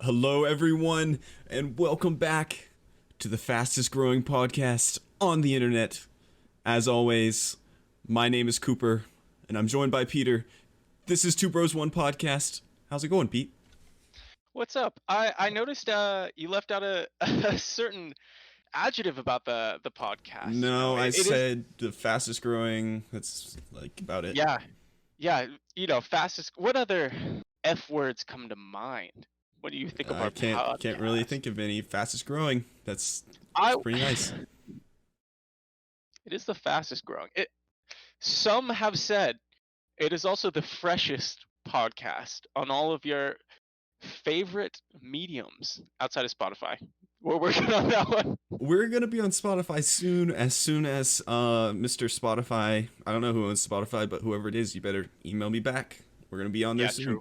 Hello, everyone, and welcome back to the fastest growing podcast on the internet. As always, my name is Cooper, and I'm joined by Peter. This is Two Bros One Podcast. How's it going, Pete? What's up? I noticed you left out a, a certain adjective about the podcast. No, I It is said the fastest growing. That's like about it. yeah, yeah, fastest. What other F words come to mind? What do you think of I our can't really podcast? think of any fastest growing. That's I pretty nice. It is the fastest growing. Some have said it is also the freshest podcast on all of your favorite mediums outside of Spotify. We're working on that one. We're gonna be on Spotify soon. As soon as Mr. Spotify, I don't know who owns Spotify, but whoever it is, you better email me back. We're gonna be on there Yeah, soon. true.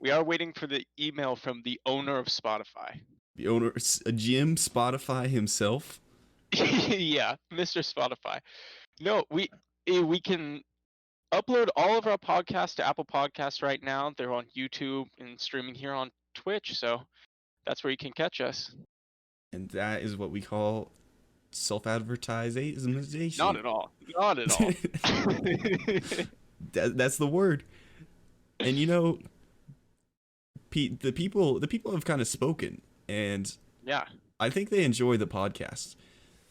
We are waiting for the email from the owner of Spotify. The owner, Jim Spotify himself. Yeah, Mr. Spotify. No, we can upload all of our podcasts to Apple Podcasts right now. They're on YouTube and streaming here on Twitch, so that's where you can catch us. And that is what we call self-advertisation. Not at all. Not at all. That's the word. And Pete, the people have kind of spoken, and Yeah. I think they enjoy the podcast.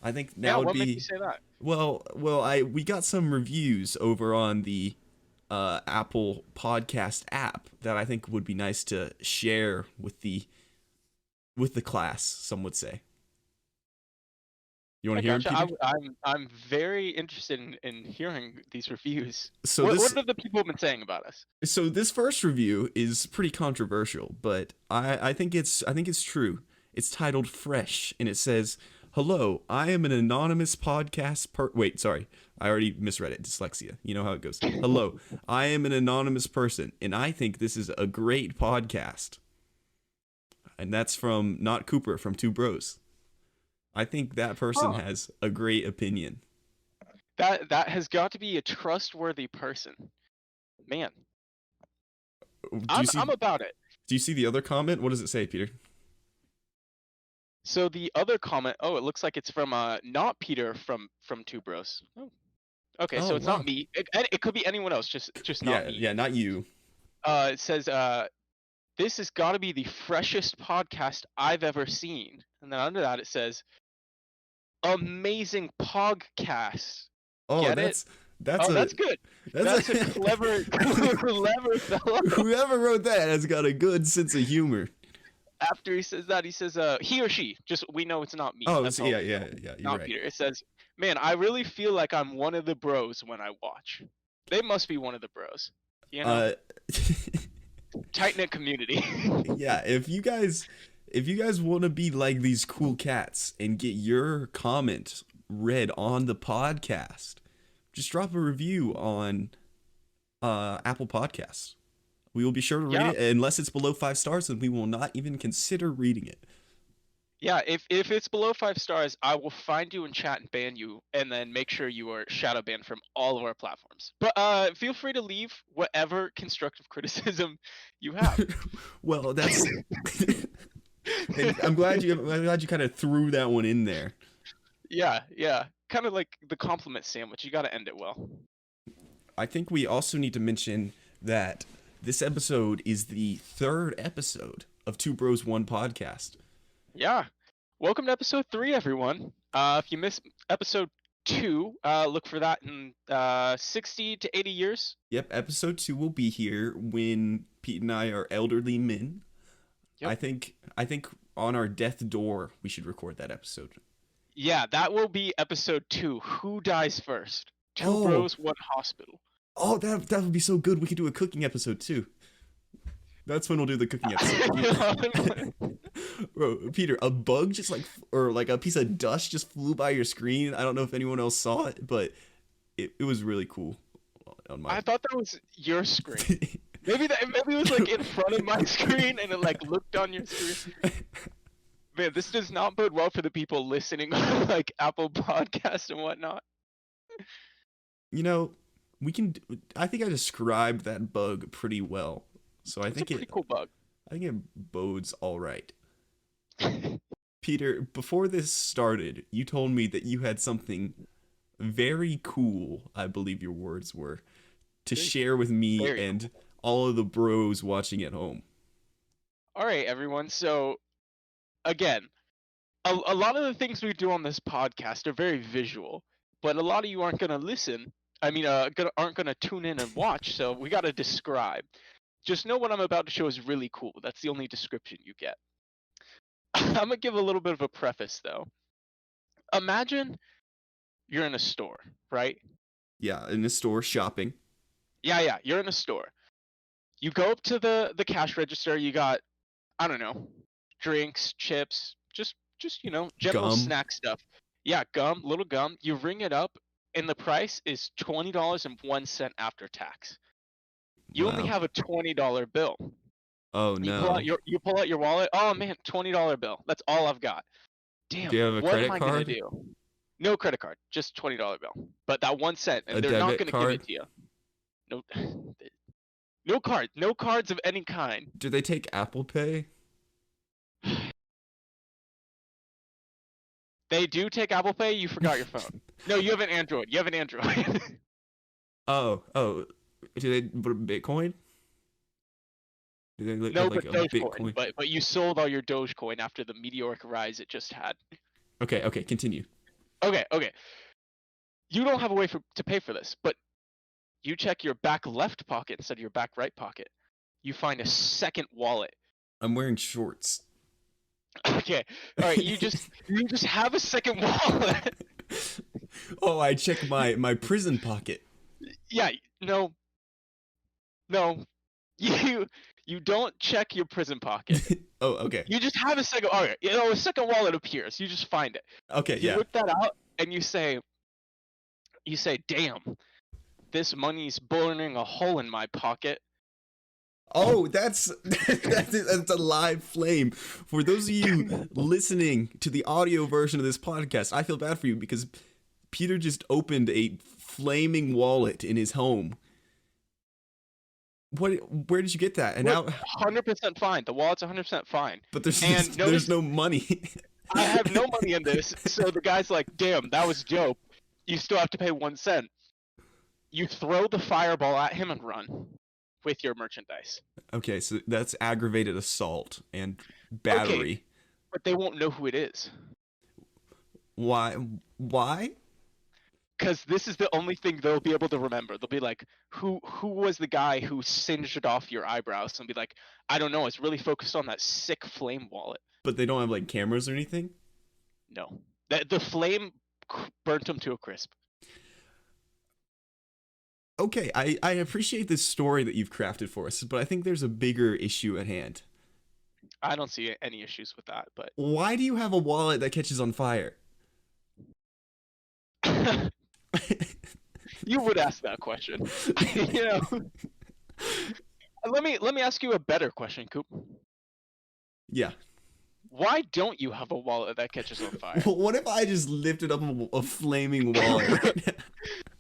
I think now would what be made you say that? we got some reviews over on the Apple Podcast app that I think would be nice to share with the class. Some would say. You want I to hear gotcha. them, Peter? I'm very interested in hearing these reviews. So What have the people been saying about us? So this first review is pretty controversial, but I think it's true. It's titled Fresh, and it says, "Hello, I am an anonymous podcast Wait, sorry. I already misread it. Dyslexia. You know how it goes. Hello, I am an anonymous person, and I think this is a great podcast." And that's from Not Cooper, from Two Bros. I think that person Huh. has a great opinion. That has got to be a trustworthy person. Man, Do you see I'm about it. do you see the other comment? What does it say, Peter? So the other comment, it looks like it's from not Peter from Two Bros. Oh. Okay, Oh, so it's wow. not me. It could be anyone else, just not me. Yeah, not you. It says this has got to be the freshest podcast I've ever seen. And then under that it says amazing podcast. Oh, Get that's it? that's Oh, a that's good. That's a clever fellow. Whoever wrote that has got a good sense of humor. After he says that, he says he or she. Just we know it's not me. Oh, That's so all. yeah, you're Not right. Peter. It says, "Man, I really feel like I'm one of the bros when I watch. They must be one of the bros. You know, Uh, tight knit community." yeah, if you guys want to be like these cool cats and get your comment read on the podcast, just drop a review on Apple Podcasts. We will be sure to read it. Unless it's below 5 stars, then we will not even consider reading it. Yeah, if it's below 5 stars, I will find you in chat and ban you, and then make sure you are shadow banned from all of our platforms. But feel free to leave whatever constructive criticism you have. Well, that's. And I'm glad you kind of threw that one in there. Yeah, kind of like the compliment sandwich. You got to end it well. I think we also need to mention that this episode is the third episode of Two Bros One Podcast. Yeah. Welcome to episode 3, everyone. If you missed episode 2, look for that in 60 to 80 years. Yep, episode 2 will be here when Pete and I are elderly men. Yep. I think on our death door we should record that episode. Yeah, that will be episode 2. Who dies first? Two bros, one hospital. Oh, that would be so good. We could do a cooking episode too. That's when we'll do the cooking episode. Bro, Peter, a bug just or like a piece of dust just flew by your screen. I don't know if anyone else saw it, but it was really cool. I thought that was your screen. Maybe it was like in front of my screen and it like looked on your screen. Man, this does not bode well for the people listening on like Apple Podcasts and whatnot. We can. I think I described that bug pretty well. So I think it's a pretty cool bug. I think it bodes all right. Peter, before this started, you told me that you had something very cool, I believe your words were, to Very, share with me very and cool. all of the bros watching at home. All right, everyone. So again, a lot of the things we do on this podcast are very visual, but a lot of you aren't gonna listen. I mean, aren't gonna tune in and watch. So we gotta describe. Just know what I'm about to show is really cool. That's the only description you get. I'm gonna give a little bit of a preface though. Imagine you're in a store, right? Yeah, in the store shopping. Yeah. You're in a store. You go up to the cash register. You got, I don't know, drinks, chips, just general Gum. snack stuff. Yeah, gum, little gum. You ring it up, and the price is $20.01 after tax. You only Wow. have a $20 bill. Oh no. You pull out your wallet. Oh man, $20 bill. That's all I've got. Do Damn, you have a what am credit I gonna card? do? No credit card, just $20 bill. But that 1 cent, A and they're not debit gonna give it card? to you. No, no card, no cards of any kind. Do they take Apple Pay? They do take Apple Pay. You forgot your phone. No, you have an Android. You have an Android. Oh. Do they put Bitcoin? Do they No, have like but a Dogecoin. Bitcoin? But you sold all your Dogecoin after the meteoric rise it just had. Okay, continue. Okay. You don't have a way to pay for this, but you check your back left pocket instead of your back right pocket. You find a second wallet. I'm wearing shorts. Okay. All right. You just have a second wallet. Oh, I check my prison pocket. Yeah. No. No. You don't check your prison pocket. Oh, okay. You just have a second. All right. A second wallet appears. You just find it. Okay, You yeah. whip that out and you say, "Damn, this money's burning a hole in my pocket." Oh, that's a live flame. For those of you listening to the audio version of this podcast, I feel bad for you because Peter just opened a flaming wallet in his home. Where did you get that? And We're now 100% fine. The wallet's 100% fine. but And there's notice no money. I have no money in this, so the guy's like, "Damn, that was dope. You still have to pay 1 cent." You throw the fireball at him and run with your merchandise. Okay, so that's aggravated assault and Okay, battery. but they won't know who it is. Why? Because this is the only thing they'll be able to remember. They'll be like, who was the guy who singed off your eyebrows? And be like, I don't know. It's really focused on that sick flame wallet. But they don't have like cameras or anything? No. The flame burnt him to a crisp. Okay, I appreciate this story that you've crafted for us, but I think there's a bigger issue at hand. I don't see any issues with that, but Why do you have a wallet that catches on fire? you would ask that question. You know. Let me ask you a better question, Coop. Yeah. Why don't you have a wallet that catches on fire? Well, what if I just lifted up a flaming wallet right now?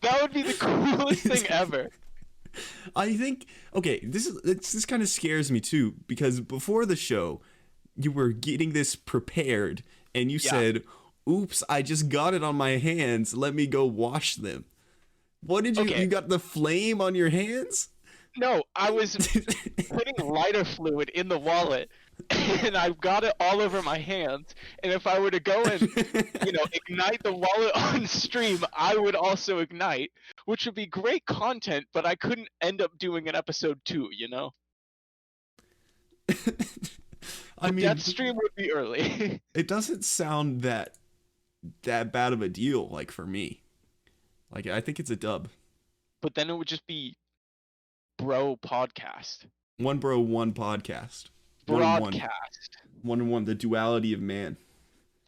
That would be the coolest thing ever. I think okay, this kind of scares me too because before the show, you were getting this prepared and you Yeah. said, "Oops, I just got it on my hands. Let me go wash them." What did you Okay. you got the flame on your hands? No, I was putting lighter fluid in the wallet, and I got it all over my hands. And if I were to go and ignite the wallet on stream, I would also ignite, which would be great content. But I couldn't end up doing an episode 2. I mean, That stream would be early. it doesn't sound that bad of a deal like for me. Like I think it's a dub. But then it would just be bro podcast. One bro, one podcast. One and one. Broadcast. One and one. The duality of man.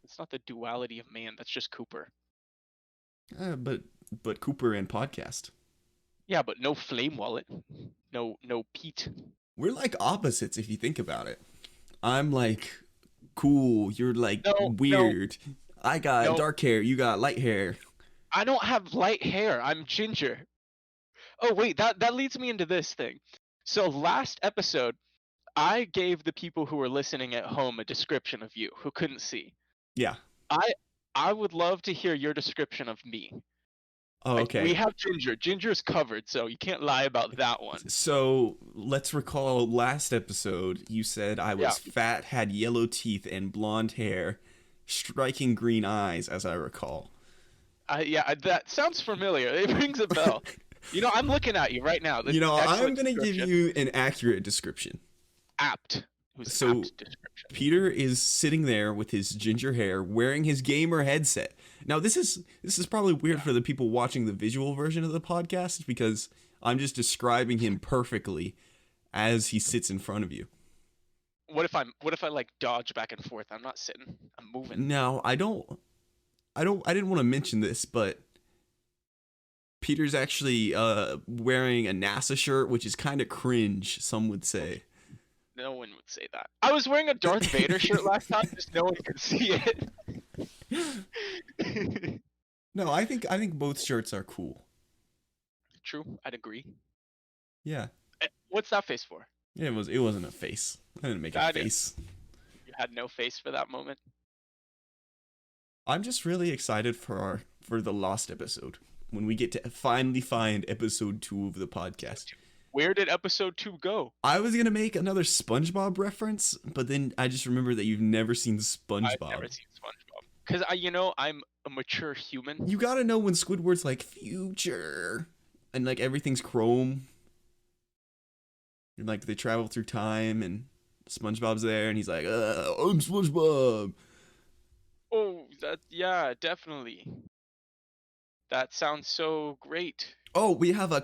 It's not the duality of man. That's just Cooper. But Cooper and podcast. Yeah, but no flame wallet. No Pete. We're like opposites if you think about it. I'm like cool. You're like No, weird. I got no. dark hair. You got light hair. I don't have light hair. I'm ginger. Oh wait, that leads me into this thing. So last episode, I gave the people who were listening at home a description of you who couldn't see. Yeah. I I would love to hear your description of me. Oh, Like, we okay. have Ginger. Ginger's covered, so you can't lie about that one. So let's recall last episode. You said I Yeah. was fat, had yellow teeth, and blonde hair, striking green eyes, as I recall. Yeah, that sounds familiar. It rings a bell. You know, I'm looking at you right now. You know, I'm gonna give description. you an accurate description. Apt. Who's So, apt description. Peter is sitting there with his ginger hair, wearing his gamer headset. Now, this is probably weird for the people watching the visual version of the podcast because I'm just describing him perfectly as he sits in front of you. What if I like dodge back and forth? I'm not sitting. I'm moving. Now, I didn't want to mention this, but Peter's actually wearing a NASA shirt, which is kind of cringe, some would say. No one would say that. I was wearing a Darth Vader shirt last time, just no one could see it. No, I think both shirts are cool. True, I'd agree. Yeah. What's that face for? It wasn't a face. I didn't make a face. You had no face for that moment. I'm just really excited for the last episode when we get to finally find episode 2 of the podcast. Where did episode 2 go? I was gonna make another SpongeBob reference, but then I just remembered that you've never seen SpongeBob. I've never seen SpongeBob because I'm a mature human. You gotta know when Squidward's like future and like everything's chrome. And like they travel through time and SpongeBob's there and he's like, I'm SpongeBob. Oh, yeah, definitely. That sounds so great. Oh, we have an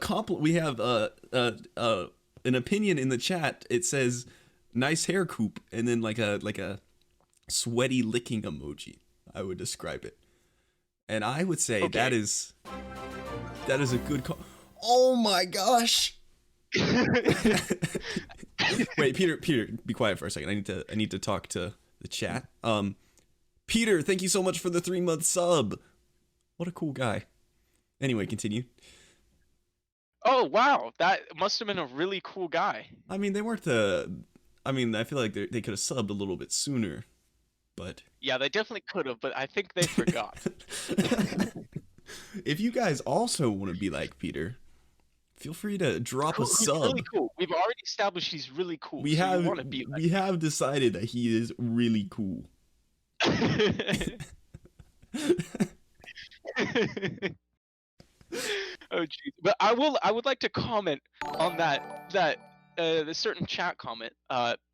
opinion in the chat. It says nice hair coop and then like a sweaty licking emoji. I would describe it. And I would say Okay. that is a good call. Oh my gosh. Wait, Peter, be quiet for a second. I need to talk to the chat. Peter, thank you so much for the 3-month sub. What a cool guy. Anyway, continue. Oh, wow. That must have been a really cool guy. I mean, they weren't I feel like they could have subbed a little bit sooner, but Yeah, they definitely could have, but I think they forgot. if you guys also want to be like Peter, feel free to drop a He's sub. really cool. We've already established he's really cool. We so you want to be like we have decided that he is really cool. Oh jeez. But I would like to comment on the certain chat comment.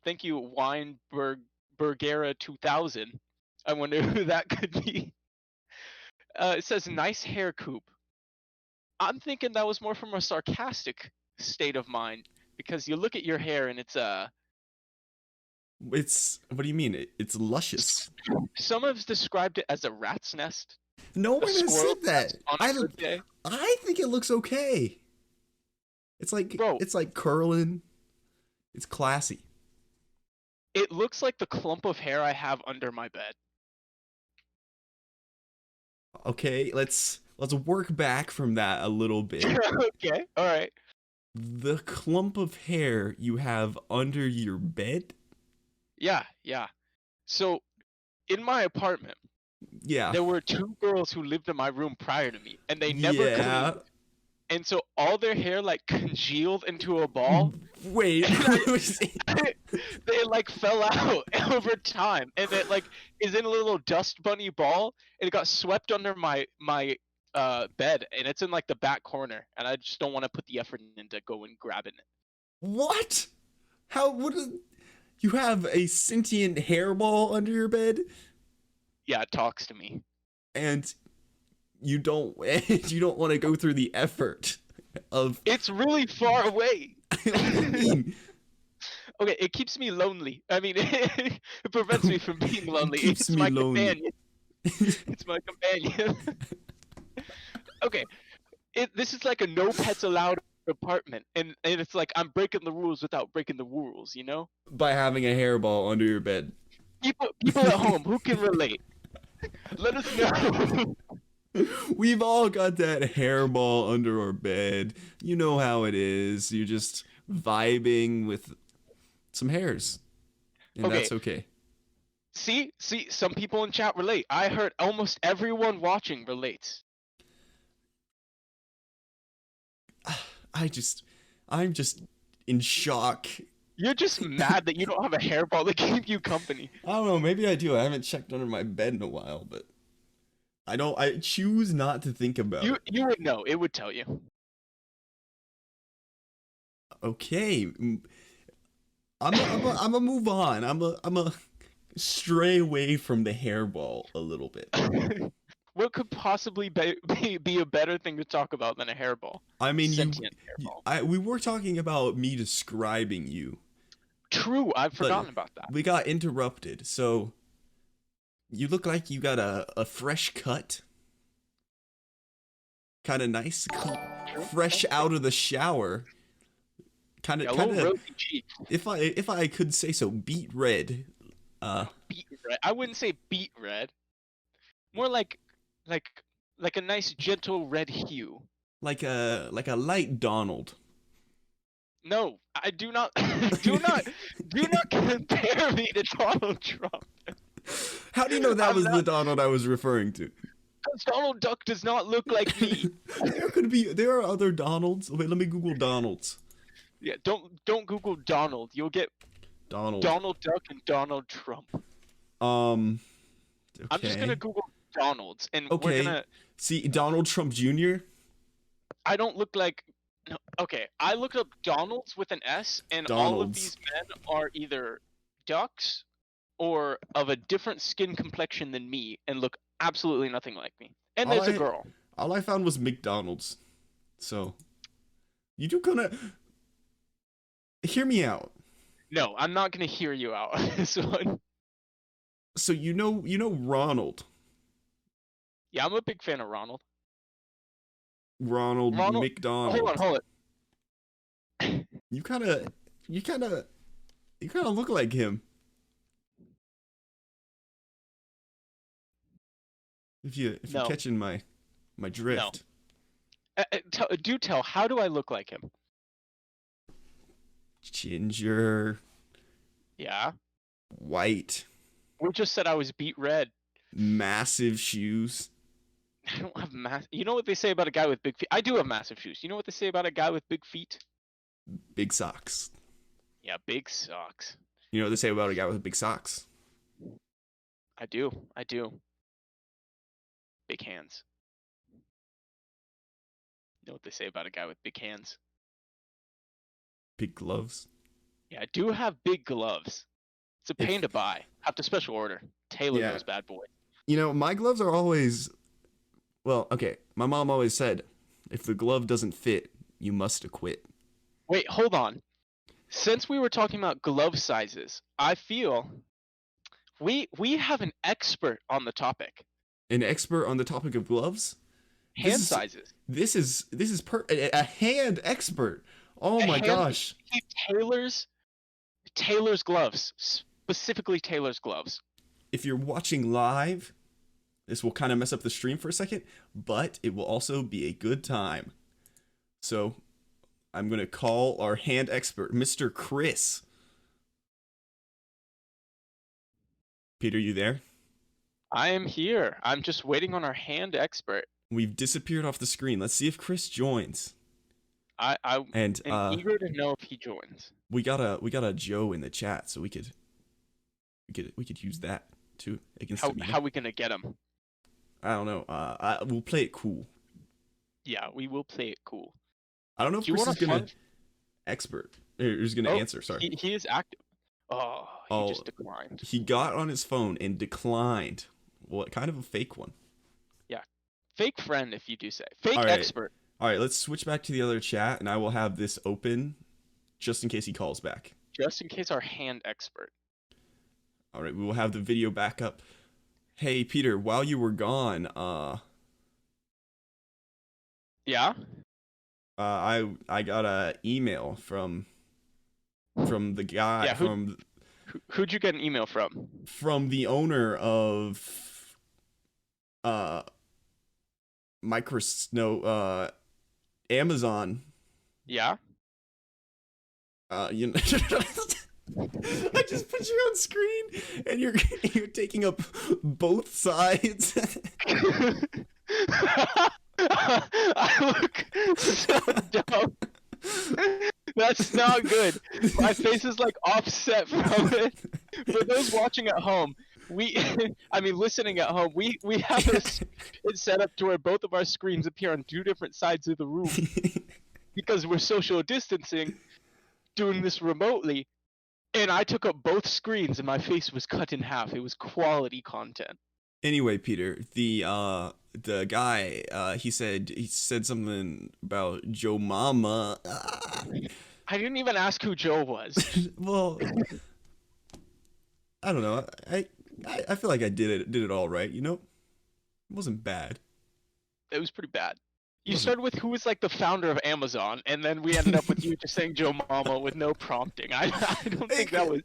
Thank you, Weinbergera 2000. I wonder who that could be. It says nice hair coop. I'm thinking that was more from a sarcastic state of mind because you look at your hair and it's what do you mean? It's luscious. some have described it as a rat's nest. No one has squirrel said that. On a good day. I think it looks okay. It's like Bro. it's like curling. It's classy. It looks like the clump of hair I have under my bed. Okay, let's work back from that a little bit. Okay, all right. The clump of hair you have under your bed? Yeah. So, in my apartment, Yeah. there were 2 girls who lived in my room prior to me, and they never Yeah. cleaned. And so all their hair like congealed into a ball. Wait. They like fell out over time, and it like is in a little dust bunny ball, and it got swept under my bed, and it's in like the back corner, and I just don't want to put the effort into going grabbing it. What? You have a sentient hairball under your bed? Yeah, it talks to me. And you don't want to go through the effort of It's really far away. What do you mean? Okay, it keeps me lonely. I mean, it prevents me from being lonely. keeps It's me my lonely. companion. It's my companion. Okay, this is like a no pets allowed apartment, and it's like I'm breaking the rules without breaking the rules, you know? By having a hairball under your bed. People at home who can relate, let us know. We've all got that hairball under our bed. You know how it is. You're just vibing with some hairs, and Okay, that's okay. see, some people in chat relate. I heard almost everyone watching relates. I'm just in shock. You're just mad that you don't have a hairball to keep you company. I don't know, maybe I do. I haven't checked under my bed in a while, but I choose not to think about it. You would know. It would tell you. Okay. I'm a move on. I'm a stray away from the hairball a little bit. What could possibly be a better thing to talk about than a hairball? I mean, Sentient hairball. we were talking about me describing you. True, I've But forgotten about that. we got interrupted. So you look like you got a fresh cut. Kind of nice, fresh out of the shower. Kind Yeah, of a little rosy cheek. if I could say so, beet red. Beet red. I wouldn't say beet red. More like a nice gentle red hue. Like a light Donald. No, I do not do not compare me to Donald Trump. How do you know that I'm was not- the Donald I was referring to? Because Donald Duck does not look like me. There are other Donalds. Wait, let me Google Donalds. Yeah, don't Google Donald. You'll get Donald. Donald Duck and Donald Trump. Okay. I'm just gonna Google Donalds, and we're Okay. gonna. See Donald Trump Jr. I don't look like. No, okay, I looked up Donalds with an S, and all of Donalds. these men are either ducks or of a different skin complexion than me, and look absolutely nothing like me. And there's a girl. All I found was McDonald's. So you do kind of hear me out. No, I'm not gonna hear you out on this one. So you know Ronald. Yeah, I'm a big fan of Ronald. Ronald McDonald. Hold on. You kind of look like him. If you're No. catching my drift. Do tell. How do I look like him? Ginger, Yeah. white, We just said I was beet red. massive shoes. I don't have You know what they say about a guy with big feet? I do have massive shoes. You know what they say about a guy with big feet? Big socks. Yeah, big socks. You know what they say about a guy with big socks? I do. Big hands. You know what they say about a guy with big hands? Big gloves. Yeah, I do have big gloves. It's a pain to buy. Have to special order. Tailor Yeah. those bad boys. You know, my gloves are always. Well, okay. My mom always said, if the glove doesn't fit, you must acquit. Wait, hold on. Since we were talking about glove sizes, I feel we have an expert on the topic. An expert on the topic of gloves? Hand sizes. This is a hand expert. Oh my gosh. He tailors gloves, specifically tailors gloves. If you're watching live, this will kind of mess up the stream for a second, but it will also be a good time. So I'm going to call our hand expert, Mr. Chris. Peter, you there? I am here. I'm just waiting on our hand expert. We've disappeared off the screen. Let's see if Chris joins. I'm eager to know if he joins. We got a Joe in the chat, so we could use that too against Amina. How are we gonna get him? I don't know. We'll play it cool. Yeah, we will play it cool. I don't know if Chris is gonna answer. Sorry. He is active. Oh, he just declined. He got on his phone and declined. What kind of a fake one? Yeah, fake friend, if you do say fake All right. expert. All right, let's switch back to the other chat, and I will have this open just in case he calls back. Just in case our hand expert. All right, we will have the video back up. Hey, Peter, while you were gone, Yeah. I got a email from the guy Who'd you get an email from the owner of Amazon. Yeah. You know, I just put you on screen, and you're taking up both sides. I look so dumb. That's not good. My face is like offset from it. For those watching at home, I mean, listening at home, we have it set up to where both of our screens appear on two different sides of the room because we're social distancing, doing this remotely. And I took up both screens, and my face was cut in half. It was quality content. Anyway, Peter, the guy, he said something about Joe Mama. I didn't even ask who Joe was. Well, I don't know. I feel like I did it all right. You know, it wasn't bad. It was pretty bad. You Wasn't. started with who was like the founder of Amazon, and then we ended up with you just saying Joe Mama with no prompting. I don't think that was.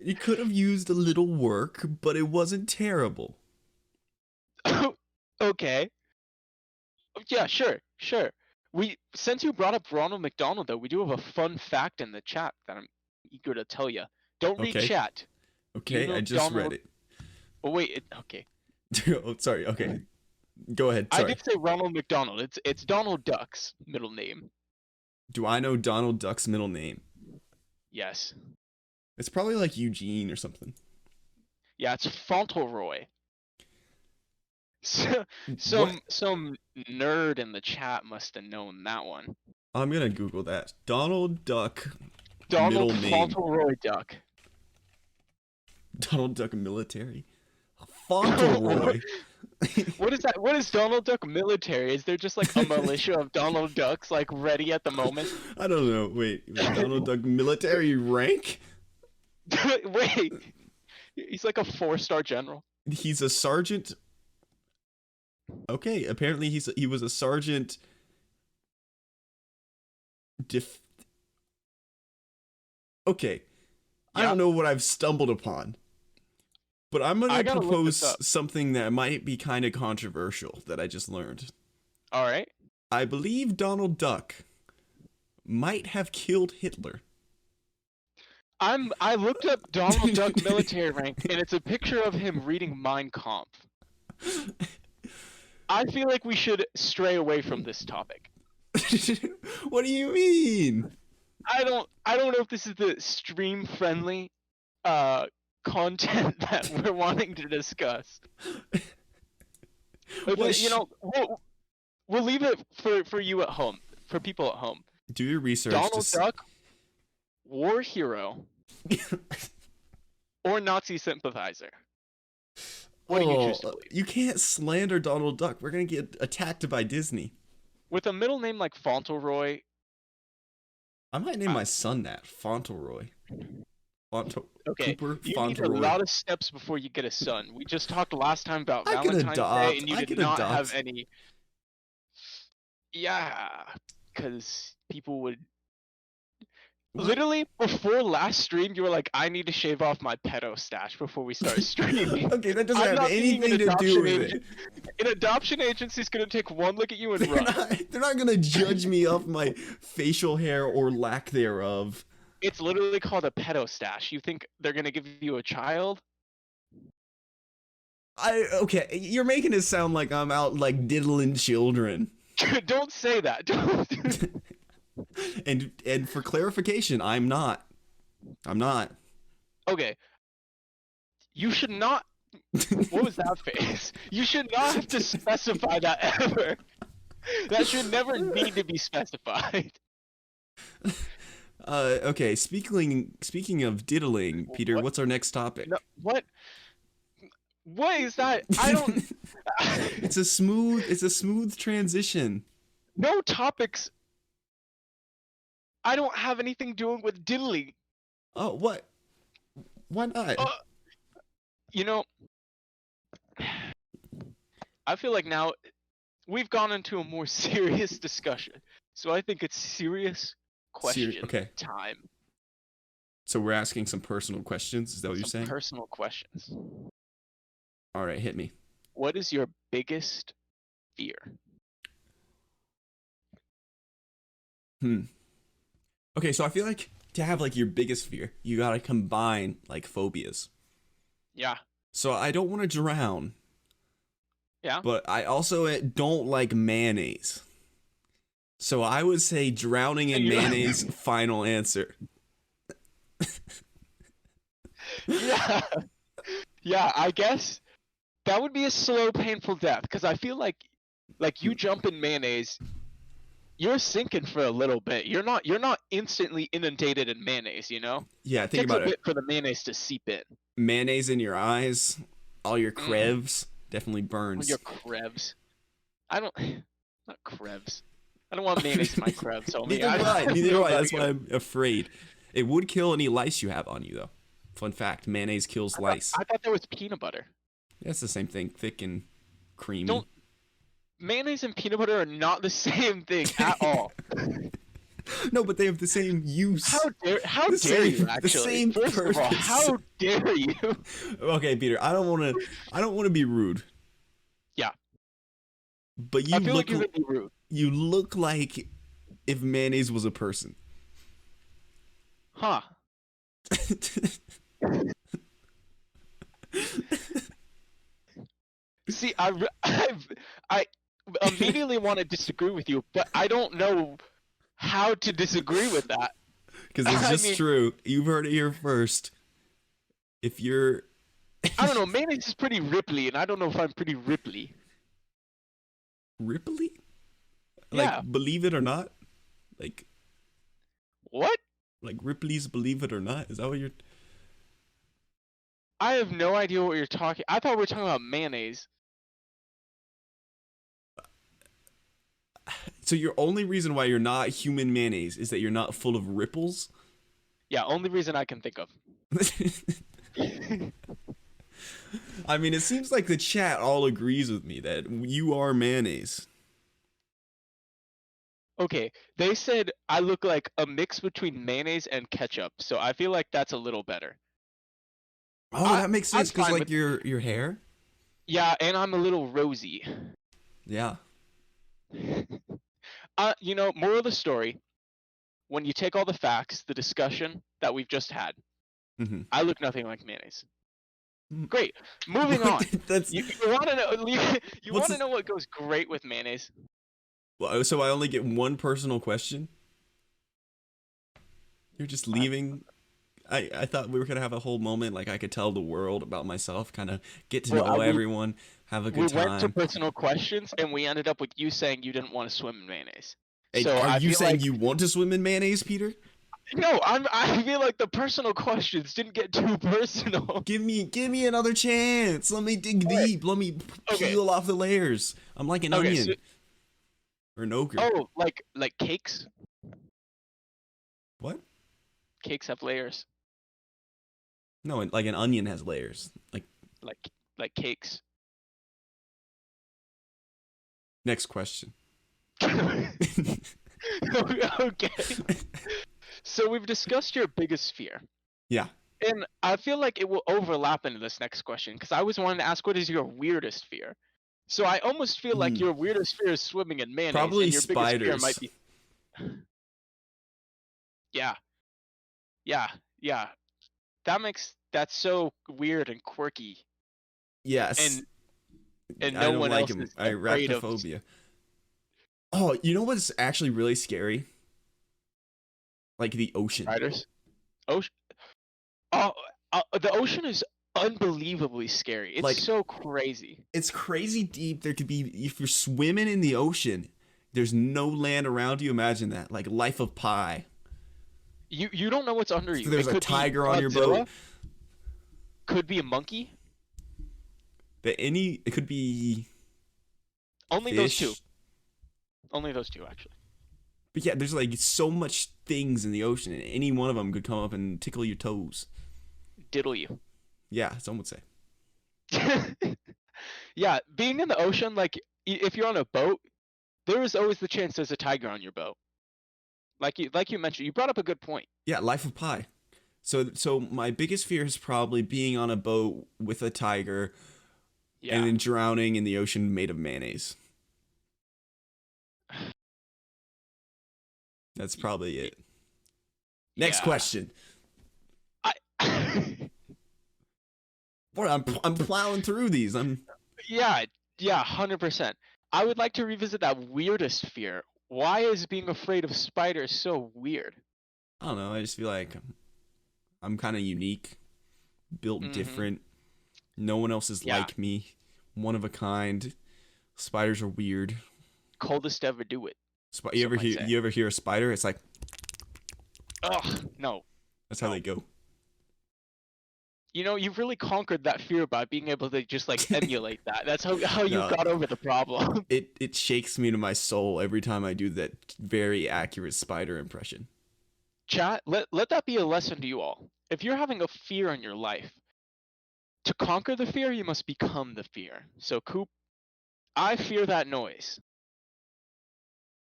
It could have used a little work, but it wasn't terrible. Okay. Yeah, sure. Since you brought up Ronald McDonald, though, we do have a fun fact in the chat that I'm eager to tell you. Don't read Okay. chat. Do you Okay, know I just Donald? read it. Oh wait, okay. Oh, sorry. Okay, go ahead. I Sorry. did say Ronald McDonald. It's Donald Duck's middle name. Do I know Donald Duck's middle name? Yes. It's probably like Eugene or something. Yeah, it's Fauntleroy. So, What? some nerd in the chat must have known that one. I'm gonna Google that. Donald Duck Donald middle name. Fauntleroy Duck. Donald Duck military. Fauntleroy. What is that? What is Donald Duck military? Is there just like a militia of Donald Ducks like ready at the moment? I don't know. Wait, Donald Duck military rank? Wait, he's like a 4-star general. He's a sergeant. Okay, apparently he was a sergeant. Okay, I Yeah, don't know what I've stumbled upon, but I'm gonna I gotta look this propose up. something that might be kind of controversial that I just learned. All right. I believe Donald Duck might have killed Hitler. I looked up Donald Duck military rank, and it's a picture of him reading Mein Kampf. I feel like we should stray away from this topic. What do you mean? I don't know if this is the stream friendly content that we're wanting to discuss. But, you know, we'll leave it for you at home, for people at home. Do your research. Donald Duck, war hero, or Nazi sympathizer. What do you choose to believe? You can't slander Donald Duck. We're gonna get attacked by Disney. With a middle name like Fauntleroy, I might name my son that Fauntleroy. okay, Cooper you Fauntleroy. need a lot of steps before you get a son. We just talked last time about I could Valentine's adopt. Day, and you I did could not adopt. have any. Yeah, because people would. Literally, before last stream, you were like, I need to shave off my pedo stash before we start streaming. Okay, that doesn't I'm have not being anything to do with it. An adoption agency's gonna take one look at you and run. They're not gonna judge me off my facial hair or lack thereof. It's literally called a pedo stash. You think they're gonna give you a child? Okay, you're making it sound like I'm out like diddling children. Don't say that. Don't. And for clarification, I'm not. I'm not. Okay. You should not. What was that face? You should not have to specify that ever. That should never need to be specified. Okay. Speaking of diddling, Peter, What? what's our next topic? No, what? What is that? I don't. It's a smooth transition. No topics. I don't have anything doing with diddling. Oh, what? Why not? You know, I feel like now we've gone into a more serious discussion. So I think it's serious question Okay. time. So we're asking some personal questions. Is that what you're Some saying? personal questions. All right, hit me. What is your biggest fear? Okay, so I feel like to have like your biggest fear, you gotta combine like phobias. Yeah. So I don't want to drown, Yeah. but I also don't like mayonnaise. So I would say drowning So in you mayonnaise, final answer. Yeah. Yeah, I guess that would be a slow, painful death because I feel like you jump in mayonnaise, you're sinking for a little bit. You're not instantly inundated in mayonnaise, you know? Yeah, It think takes a about it. bit for the mayonnaise to seep in. Mayonnaise in your eyes, all your Mm. crevs definitely Your burns. krebs. I don't not krebs. I don't want mayonnaise in my krebs, homie. Neither I do I. don't Neither know do I. about That's you. why I'm afraid. It would kill any lice you have on you, though. Fun fact: mayonnaise kills I thought lice. I thought there was peanut butter. Yeah, it's the same thing, thick and creamy. Don't mayonnaise and peanut butter are not the same thing at all. No, but they have the same How use. dare you The actually? same First of all, purpose. how dare you? Okay, Peter. I don't want to be rude, Yeah, but I feel like you're gonna be rude. you look like if mayonnaise was a person. Huh. See, I immediately want to disagree with you, but I don't know how to disagree with that. Because it's I just mean, true. You've heard it here first. If you're I don't know. Mayonnaise is pretty Ripley, and I don't know if I'm pretty Ripley. Ripley, like Yeah. believe it or not, like What? Ripley's Believe It or Not. Is that what you're? I have no idea what you're talking. I thought we were talking about mayonnaise. So your only reason why you're not human mayonnaise is that you're not full of ripples. Yeah, only reason I can think of. I mean, it seems like the chat all agrees with me that you are mayonnaise. Okay, they said I look like a mix between mayonnaise and ketchup, so I feel like that's a little better. Oh, I that makes I'm sense because fine like with your hair. yeah, and I'm a little rosy. Yeah. Moral of the story, when you take all the facts, the discussion that we've just had, Mm-hmm. I look nothing like mayonnaise. Great. Moving on. That's You want to know you what's want to this? know what goes great with mayonnaise? Well, so I only get one personal question. You're just I, leaving. I thought we were gonna have a whole moment like I could tell the world about myself, kind of get to well, know we everyone, have a we good went to time. personal questions and we ended up with you saying you didn't want to swim in mayonnaise. And So are I you feel saying like you want to swim in mayonnaise, Peter? no, I feel like the personal questions didn't get too personal. Give me another chance. Let me dig All right. deep. Let me Okay. peel off the layers. I'm like an Okay. So onion or an ogre. oh, like cakes. What? Cakes have layers. No, like an onion has layers. Like Like like cakes. next question. Okay. So we've discussed your biggest fear. Yeah. And I feel like it will overlap into this next question because I was wanting to ask what is your weirdest fear? So I almost feel like Hmm. your weirdest fear is swimming in mayonnaise Probably and your biggest fear might spiders. be yeah, yeah, yeah. That's so weird and quirky Yes. and and I no don't one like else them. is afraid of Arachnophobia. Oh, you know what's actually really scary? Like the ocean. spiders. Ocean. Oh, the ocean is unbelievably scary. It's Like so crazy. it's crazy deep. There could be if you're swimming in the ocean, there's no land around you. Imagine that. Like Life of Pi. You don't know what's under So you. there's It a could be tiger on your boat. Godzilla, could be a monkey. It could be Only those two. fish. Only those two actually. But yeah, there's like so much things in the ocean, and any one of them could come up and tickle your toes. Diddle you. Yeah, some would say. Yeah, being in the ocean, like if you're on a boat, there is always the chance there's a tiger on your boat. Like you mentioned, you brought up a good point. Yeah, Life of Pi. So my biggest fear is probably being on a boat with a tiger and Yeah. then drowning in the ocean made of mayonnaise. That's probably it. Next Yeah. question. I What? I'm plowing through these. yeah, 100%. I would like to revisit that weirdest fear. Why is being afraid of spiders so weird? I don't know. I just feel like I'm kind of unique, built Mm-hmm. different. No one else is Yeah. like me. One of a kind. Spiders are weird. Coldest to ever do it, You some ever might hear say. a spider? It's like Ugh, no, that's how no. they go. You know, you've really conquered that fear by being able to just like emulate that. That's how you No, got over the problem. it shakes me to my soul every time I do that very accurate spider impression. Chat, let that be a lesson to you all. If you're having a fear in your life, to conquer the fear, you must become the fear. So, Coop, I fear that noise.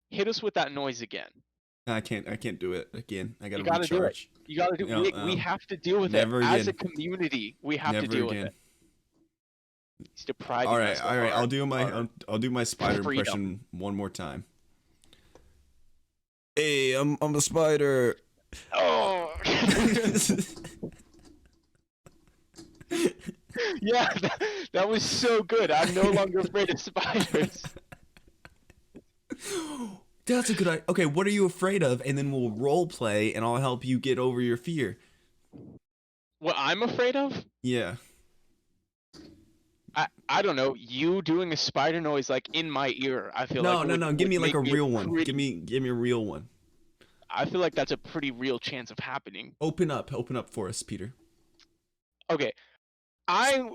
Hit us with that noise again. I can't do it again. I gotta You got to do it. recharge. You got to do. No, We have to deal with it never as a again. community. We have to Never deal with again. it. He's depriving us of All right. our, I'll do my spider freedom. impression one more time. Hey, I'm a spider. Oh. Yeah, that was so good. I'm no longer afraid of spiders. That's a good idea. Okay, what are you afraid of? And then we'll role play, and I'll help you get over your fear. What I'm afraid of? Yeah. I don't know. You doing a spider noise like in my ear. I feel like No. Give would me like make a me real one. pretty. Give me a real one. I feel like that's a pretty real chance of happening. Open up for us, Peter. Okay, I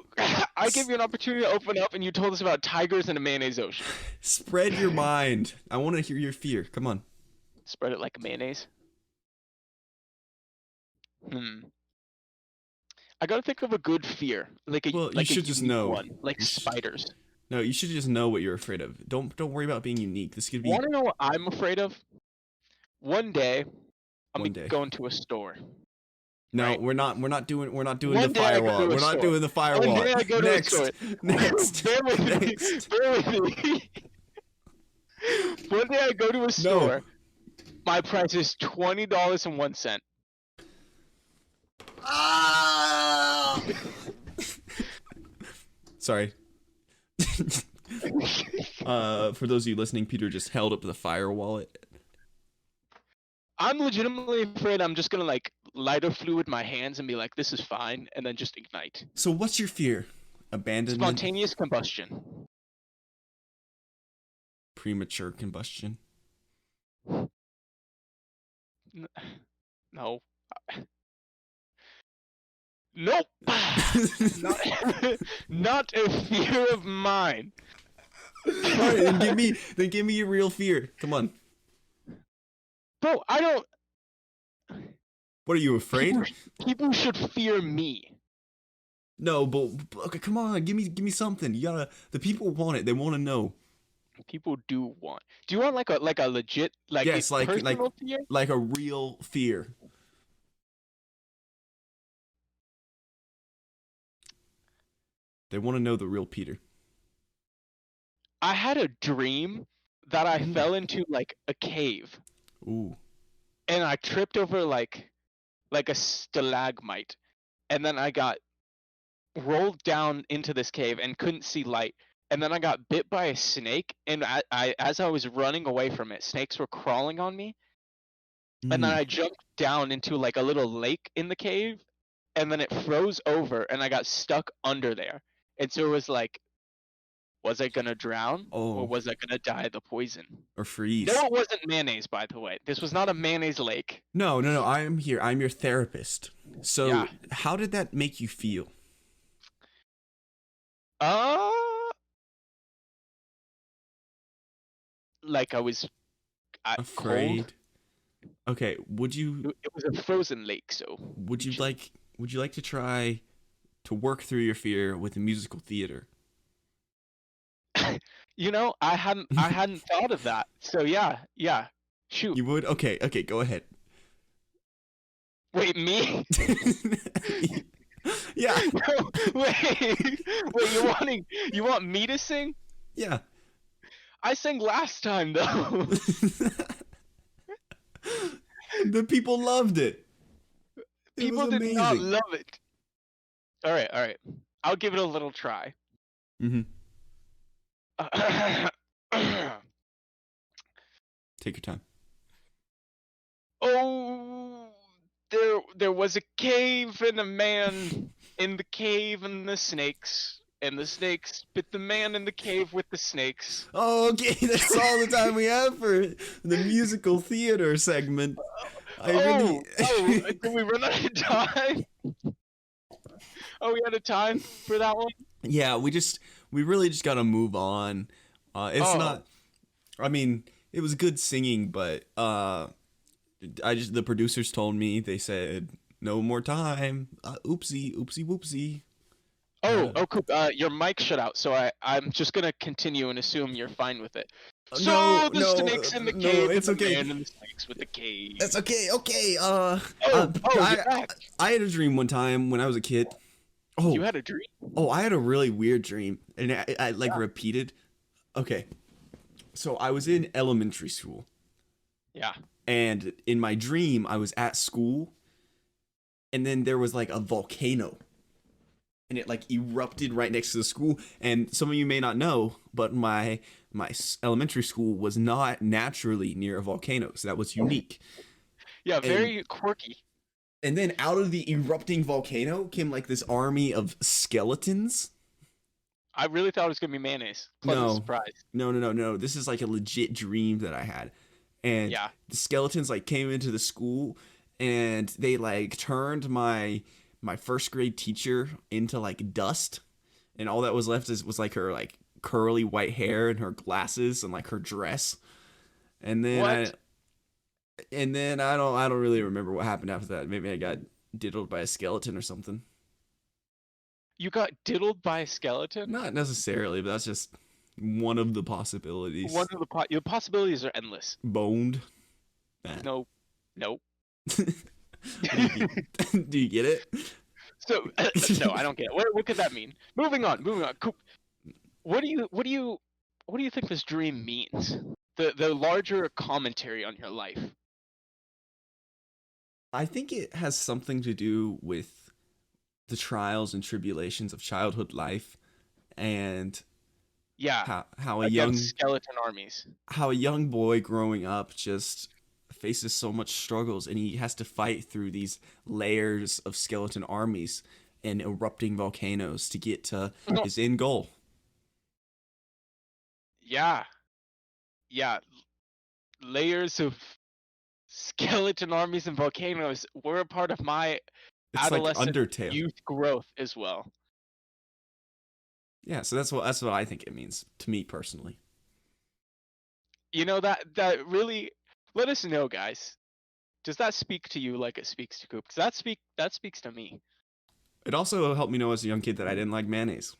I gave you an opportunity to open up, and you told us about tigers in a mayonnaise ocean. Spread your mind. I want to hear your fear. Come on. Spread it like mayonnaise. I gotta think of a good fear, Well, you like a should just unique know. one, like You should, spiders. no, you should just know what you're afraid of. Don't worry about being unique. This could be Want to know what I'm afraid of? One day, I'm one day. going to a store. No, Right? we're not doing the One day I go firewall. to a We're not store. doing the One firewall. day I go to a store. Next. Bear with me. Next. Bear with me. One day I go to a No. store. My price is $20.01. Ah! Sorry. For those of you listening, Peter just held up the firewall. I'm legitimately afraid I'm just gonna like lighter fluid my hands and be like, this is fine, and then just ignite. So what's your fear? Abandonment? Spontaneous combustion. Premature combustion? No. Nope. not, not a fear of mine. Alright, then give me your real fear. Come on. Bro, I don't. What are you afraid? People should fear me. No, but okay, come on, give me something. You gotta. The people want it. They want to know. People do want. Do you want like a legit Yes, personal fear? like a real fear. They want to know the real Peter. I had a dream that I fell into like a cave. Ooh. And I tripped over like a stalagmite, and then I got rolled down into this cave and couldn't see light. And then I got bit by a snake, and as I was running away from it, snakes were crawling on me. And then I jumped down into like a little lake in the cave, and then it froze over, and I got stuck under there. And so it was like, was I gonna drown, or was I gonna die of the poison? Or freeze? No, it wasn't mayonnaise, by the way. This was not a mayonnaise lake. No. I am here. I'm your therapist. So, Yeah. how did that make you feel? Like I was Afraid. cold. Okay. Would you? It was a frozen lake, so. Would you like to try to work through your fear with musical theater? You know, I hadn't thought of that. So yeah. Shoot. You would? Okay, go ahead. Wait, me? Yeah. No, wait, you want me to sing? Yeah. I sang last time though. The people loved it. It was People did not amazing. love it. All right, all right. I'll give it a little try. Mm-hmm. Take your time. Oh, there was a cave and a man in the cave and the snakes bit the man in the cave with the snakes. Oh, okay, that's all the time we have for the musical theater segment. I really. Did we run out of time? Oh, we out of time for that one? Yeah, we really just gotta move on. It's Oh, not. I mean, it was good singing, but the producers told me, they said no more time. Oopsie, oopsie, whoopsie. cool. Your mic shut out, so I'm just gonna continue and assume you're fine with it. No, So the no, snakes in the no, cave and it's the okay. man in the snakes with the cave. That's okay. Okay. You're back. I had a dream one time when I was a kid. You Oh, had a dream? oh, I had a really weird dream, and I like Yeah. repeated. Okay, so I was in elementary school, Yeah. and in my dream, I was at school, and then there was like a volcano, and it like erupted right next to the school. And some of you may not know, but my elementary school was not naturally near a volcano, so that was unique. Yeah, And very quirky. and then out of the erupting volcano came like this army of skeletons. I really thought it was gonna be mayonnaise. Pleasant No, surprise. no. This is like a legit dream that I had. And Yeah. the skeletons like came into the school, and they like turned my first grade teacher into like dust. And all that was left was like her like curly white hair and her glasses and like her dress. And then What? I don't really remember what happened after that. Maybe I got diddled by a skeleton or something. You got diddled by a skeleton? Not necessarily, but that's just one of the possibilities. One of the possibilities are endless. Boned. No. Nope. Do you get it? So no, I don't get it. What could that mean? Moving on. Coop, what do you think this dream means? The larger commentary on your life. I think it has something to do with the trials and tribulations of childhood life, and Yeah, how against skeleton armies. a young boy growing up just faces so much struggles, and he has to fight through these layers of skeleton armies and erupting volcanoes to get to his end goal. Yeah, yeah. Layers of skeleton armies and volcanoes were a part of my It's like adolescent Undertale. youth growth as well. Yeah, so that's what I think it means to me personally. You know, that really, let us know, guys. Does that speak to you like it speaks to Coop? Because that speaks to me. It also helped me know as a young kid that I didn't like mayonnaise.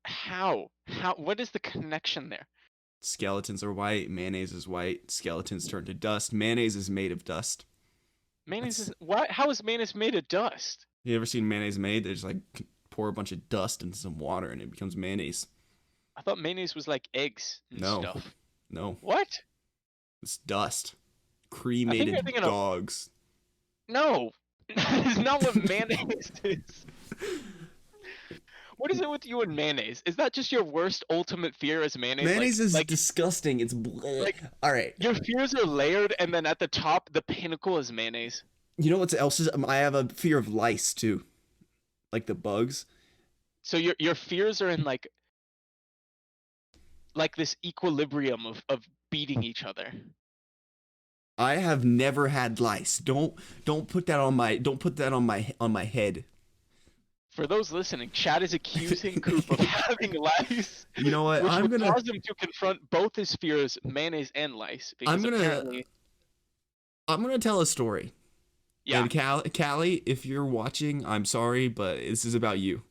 How? What is the connection there? Skeletons are white, mayonnaise is white, skeletons turn to dust. Mayonnaise is made of dust. Mayonnaise is what? How is mayonnaise made of dust? You ever seen mayonnaise made? They just like pour a bunch of dust into some water and it becomes mayonnaise. I thought mayonnaise was like eggs and No. stuff. No, What? it's dust. I think Cremated you're thinking of dogs. no. That is not what mayonnaise is. What is it with you and mayonnaise? Is that just your worst ultimate fear as mayonnaise? Mayonnaise is like disgusting. It's like- all right. your fears are layered, and then at the top, the pinnacle is mayonnaise. You know what else is? I have a fear of lice too, like the bugs. So your fears are in like this equilibrium of beating each other. I have never had lice. Don't put that on my head. For those listening, Chad is accusing Coop of having lice, You know what? which I'm would gonna cause him to confront both his fears, mayonnaise and lice. Because I'm gonna- apparently, tell a story. yeah, And Callie, if you're watching, I'm sorry, but this is about you.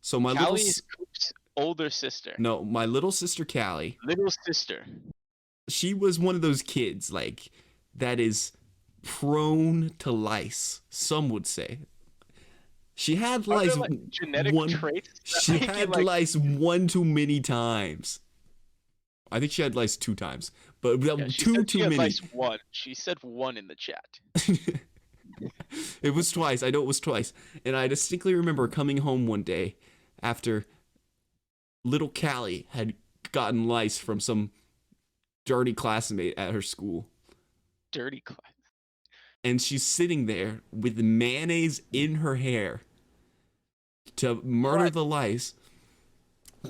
So my Callie is Coop's older sister, my little sister Callie, little sister. she was one of those kids like that is prone to lice. Some would say. She had Are there, lice like, genetic traits that She make you, had like- lice one too many times. I think she had lice 2 times, but Yeah, she two said she too had many. lice one. She said one in the chat. It was twice. I know it was twice. And I distinctly remember coming home one day after little Callie had gotten lice from some dirty classmate at her school. Dirty class. And she's sitting there with mayonnaise in her hair to murder What? the lice.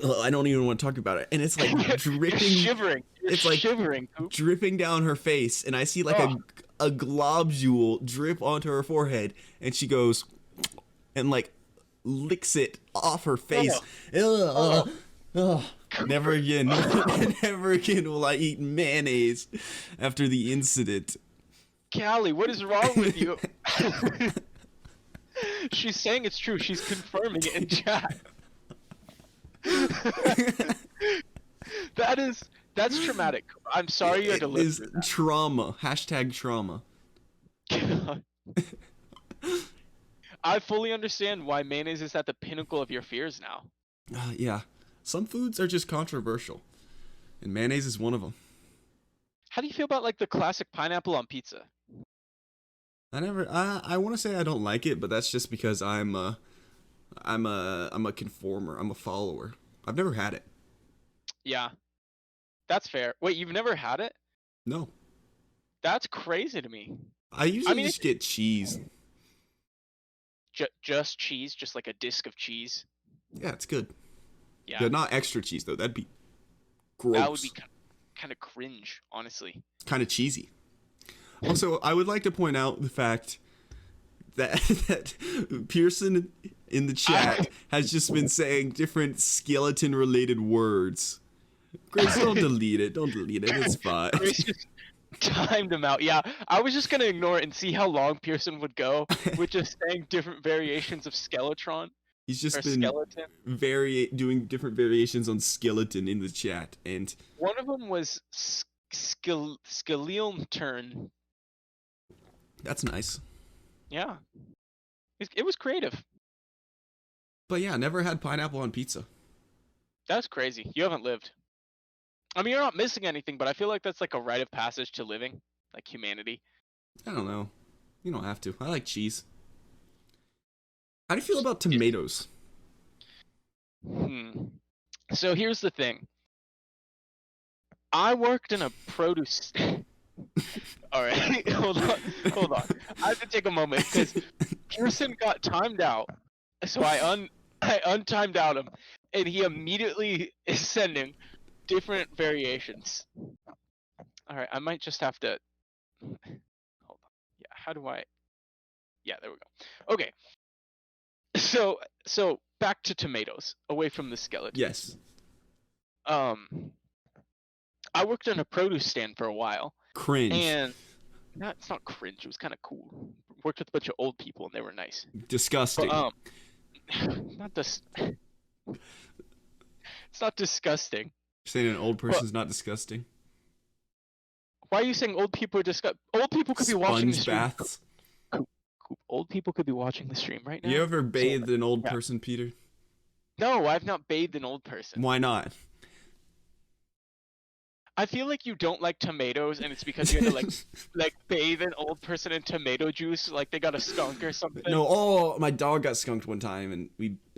Ugh, I don't even want to talk about it. And it's like You're dripping. shivering. You're It's like shivering, Coop. dripping down her face. And I see like Oh, a globule drip onto her forehead. And she goes and like licks it off her face. oh, Ugh, ugh. Never again. Never again will I eat mayonnaise after the incident. Callie, what is wrong with you? She's saying it's true. She's confirming it in chat. That's traumatic. I'm sorry you had to It live is through that. trauma. Hashtag trauma. I fully understand why mayonnaise is at the pinnacle of your fears now. Yeah. Some foods are just controversial. And mayonnaise is one of them. How do you feel about like the classic pineapple on pizza? I want to say I don't like it, but that's just because I'm a conformer. I'm a follower. I've never had it. Yeah, that's fair. Wait, you've never had it? No. That's crazy to me. I usually mean, just get cheese. Just cheese, just like a disc of cheese. Yeah, it's good. Yeah, Yeah, not extra cheese though. That'd be gross. that would be kind of cringe, honestly. Kind of cheesy. Also, I would like to point out the fact that Pearson in the chat has just been saying different skeleton-related words. Grace, don't delete it. Don't delete it. It's fine. Chris just timed him out. Yeah, I was just gonna ignore it and see how long Pearson would go with just saying different variations of Skeletron He's or just been skeleton. doing different variations on skeleton in the chat, and One of them was Skeleton turn. that's nice. Yeah, it was creative. But yeah, never had pineapple on pizza. That's crazy. You haven't lived. I mean, you're not missing anything, but I feel like that's like a rite of passage to living, like humanity. I don't know. You don't have to. I like cheese. How do you feel about tomatoes? So here's the thing. I worked in a produce. All right, hold on. I have to take a moment because Pearson got timed out, so I untimed out him, and he immediately is sending different variations. All right, I might just have to. Hold on. Yeah, how do I? Yeah, there we go. Okay. So back to tomatoes, away from the skeleton. Yes. I worked in a produce stand for a while. Cringe. And it's not cringe. It was kind of cool. Worked with a bunch of old people, and they were nice. Disgusting. But, it's not disgusting. You're saying an old person's not disgusting? Why are you saying old people are disgusting? Old people could be watching the Sponge stream. baths. Coop. Old people could be watching the stream right now. You ever bathed an old person, Peter? No, I've not bathed an old person. Why not? I feel like you don't like tomatoes, and it's because you had to like bathe an old person in tomato juice, like they got a skunk or something. No, oh, my dog got skunked one time, and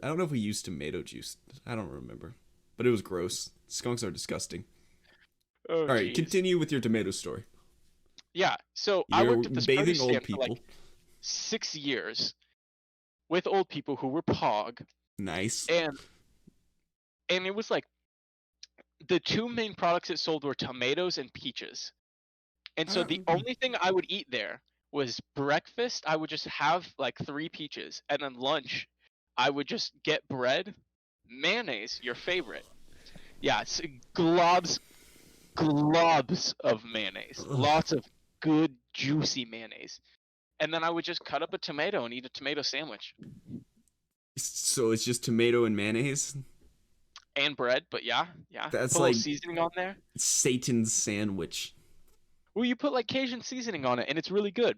I don't know if we used tomato juice. I don't remember. But it was gross. Skunks are disgusting. Oh, all right, geez. continue with your tomato story. Yeah, so I worked at this produce stand for like 6 years with old people who were pog. Nice. And it was like the two main products it sold were tomatoes and peaches. And so the only thing I would eat there was breakfast. I would just have like 3 peaches, and then lunch, I would just get bread, mayonnaise, your favorite. Yeah, it's globs of mayonnaise. Ugh. Lots of good juicy mayonnaise. And then I would just cut up a tomato and eat a tomato sandwich. So it's just tomato and mayonnaise? And bread, but yeah. That's put like a little seasoning on there. Satan's sandwich. Well, you put like Cajun seasoning on it, and it's really good.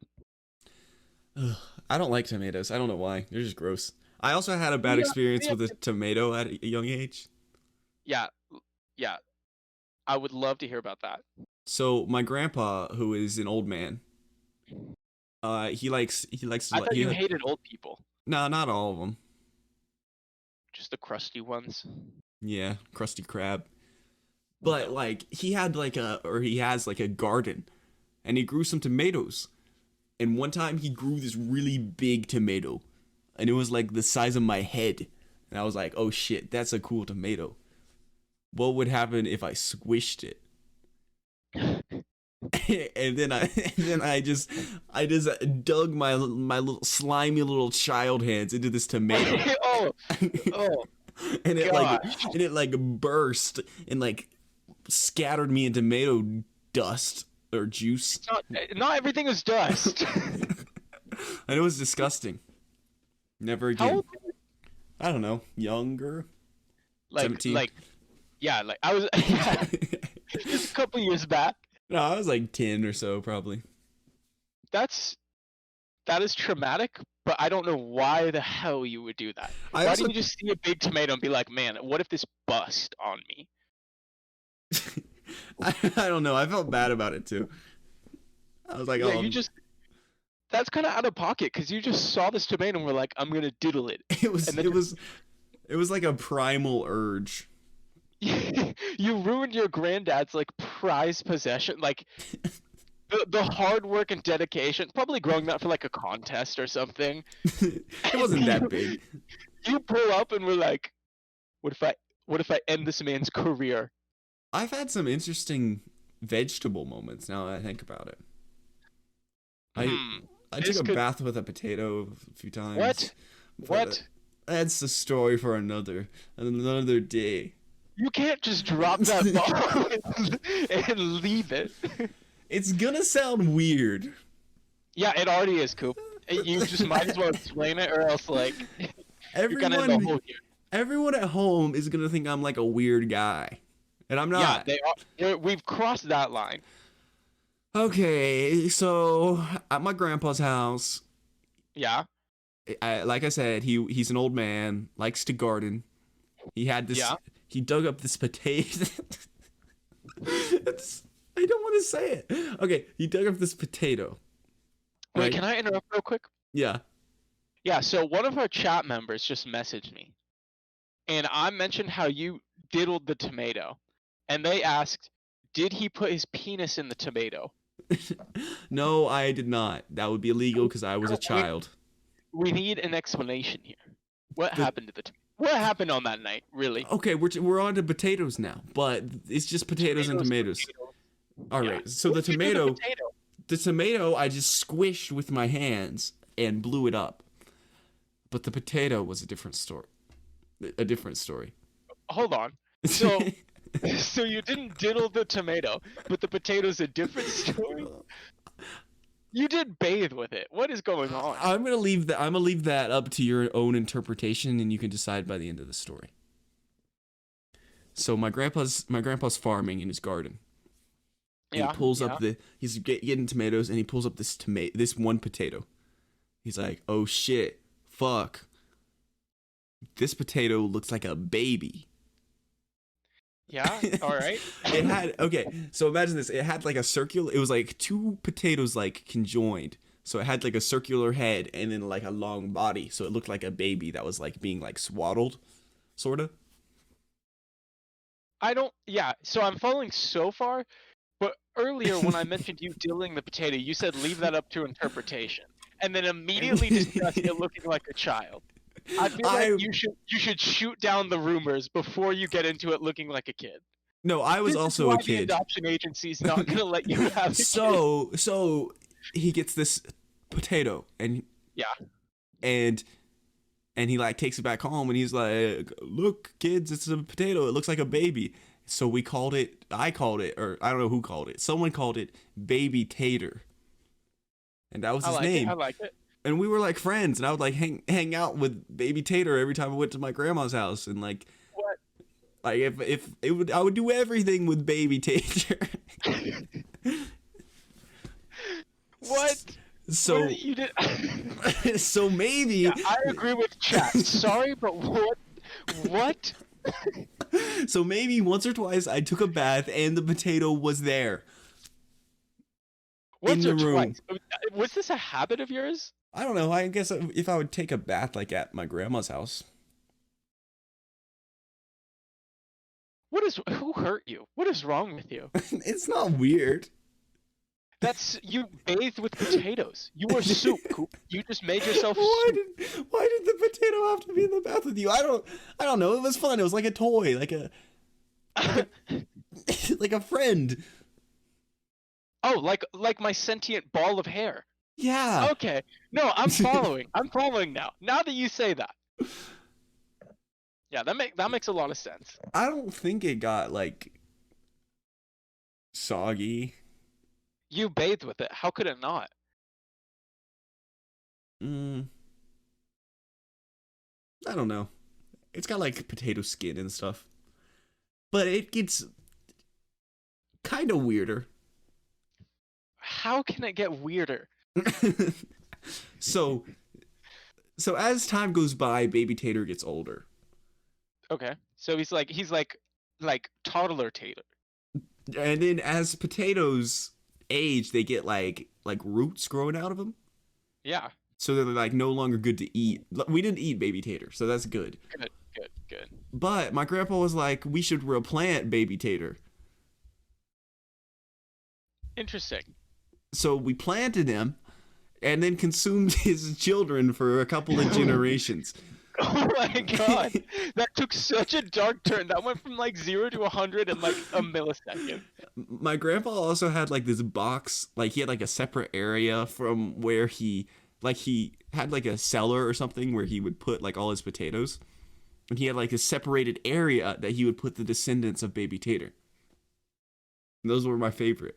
Ugh, I don't like tomatoes. I don't know why. They're just gross. I also had a bad experience with a tomato at a young age. Yeah. I would love to hear about that. So my grandpa, who is an old man, He likes to I like thought you hated old people, no, not all of them. just the crusty ones. Yeah, Krusty Krab. But No. like he has like a garden, and he grew some tomatoes. And one time he grew this really big tomato, and it was like the size of my head. And I was like, "Oh shit, that's a cool tomato." What would happen if I squished it? and then I just dug my little slimy little child hands into this tomato. Oh, and oh, it like gosh. and it like burst and like scattered me in tomato dust or juice. Not everything is dust. And it was disgusting. Never How again. old? I don't know. Younger? Like, 17? like, yeah, like I was, yeah, just a couple years back. No, I was like 10 or so, probably. That's that is traumatic, but I don't know why the hell you would do that. I Why also, didn't you just see a big tomato and be like, man, what if this bust on me? I don't know. I felt bad about it too. I was like, Yeah, oh, you just that's kind of out of pocket because you just saw this tomato and were like, I'm gonna diddle it, it was, and then it was, it was like a primal urge. you ruined your granddad's like prized possession, like the hard work and dedication, probably growing that for like a contest or something. It wasn't that big. You pull up and we're like, what if I end this man's career? I've had some interesting vegetable moments now that I think about it. I Hmm. I This took a could bath with a potato a few times. what? But What? that's the story for another day. You can't just drop that bomb and leave it. It's gonna sound weird. Yeah, it already is, Coop. You just might as well explain it, or else like you're gonna end the Everyone whole year. everyone at home is gonna think I'm like a weird guy. And I'm Yeah, not. they are. We've crossed that line. Okay, so at my grandpa's house, Yeah, like I said, he's an old man, likes to garden. He had this. yeah. He dug up this potato. I don't want to say it. Okay, he dug up this potato. Wait, Right? can I interrupt real quick? Yeah. Yeah, so one of our chat members just messaged me, and I mentioned how you diddled the tomato, and they asked, did he put his penis in the tomato? No, I did not. That would be illegal because I was a child. We need an explanation here. What The- happened to the what happened on that night, really? Okay, we're on to potatoes now, but it's just potatoes and tomatoes. All right. So What did you do to the tomato I just squished with my hands and blew it up. But the potato was a different story. A different story. Hold on. So so you didn't diddle the tomato, but the potato's a different story? You did bathe with it. What is going on? I'm gonna leave that up to your own interpretation, and you can decide by the end of the story. So my grandpa's farming in his garden. And Yeah. he pulls up he's getting tomatoes, and he pulls up this one potato. He's like, "Oh shit, fuck! This potato looks like a baby." Yeah. All right. It had so imagine this. It had like a circular. It was like two potatoes like conjoined. So it had like a circular head and then like a long body. So it looked like a baby that was like being like swaddled, sorta. I don't. Yeah. So I'm following so far, but earlier when I mentioned you diddling the potato, you said leave that up to interpretation, and then immediately discussed it looking like a child. I feel like you should shoot down the rumors before you get into it looking like a kid. No, I was This is also why a the kid. adoption agency's not gonna let you have a kid. So he gets this potato and Yeah. and he like takes it back home and he's like, "Look, kids, it's a potato. It looks like a baby." So I called it, or I don't know who called it. Someone called it Baby Tater. And that was his name. I like it. And we were like friends, and I would like hang out with Baby Tater every time I went to my grandma's house, and like What? like if it would, I would do everything with Baby Tater. What? So What you did? so maybe Yeah, I agree with chat. Sorry, but what? What? so maybe once or twice I took a bath and the potato was there. in Once the or room. twice. Was this a habit of yours? I don't know. I guess if I would take a bath like at my grandma's house. Who hurt you? What is wrong with you? It's not weird. That's you bathed with potatoes. You were soup, Coop. You just made yourself why soup. did the potato have to be in the bath with you? I don't know. It was fun. It was like a toy, like a like a friend. Oh, like my sentient ball of hair. Yeah. Okay. No, I'm following. I'm following now. Now that you say that. Yeah, that makes a lot of sense. I don't think it got like soggy. You bathed with it. How could it not? Mm, I don't know. It's got like potato skin and stuff, but it gets kind of weirder. How can it get weirder? so so as time goes by, Baby Tater gets older, Okay. So he's like toddler tater. and then as potatoes age, they get like roots growing out of them. Yeah. So they're like no longer good to eat. We didn't eat Baby Tater, so that's good. Good, good, good. But my grandpa was like, we should replant Baby Tater. Interesting. So we planted him and then consumed his children for a couple of generations. Oh my god. That took such a dark turn. That went from like 0 to 100 in like a millisecond. My grandpa also had like this box, like he had like a separate area from where he had like a cellar or something where he would put like all his potatoes. And he had like a separated area that he would put the descendants of Baby Tater. And those were my favorite.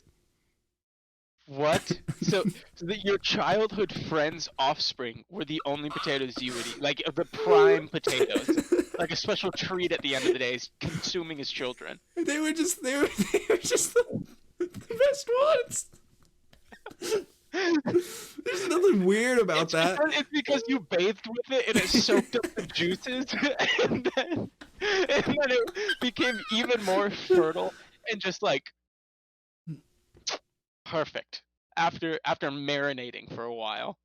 What? So that your childhood friend's offspring were the only potatoes you would eat, like the prime potatoes, like a special treat at the end of the day, is consuming his children. They were just the best ones. There's nothing weird about that. It's because you bathed with it and it soaked up the juices, and then it became even more fertile and just like perfect after marinating for a while.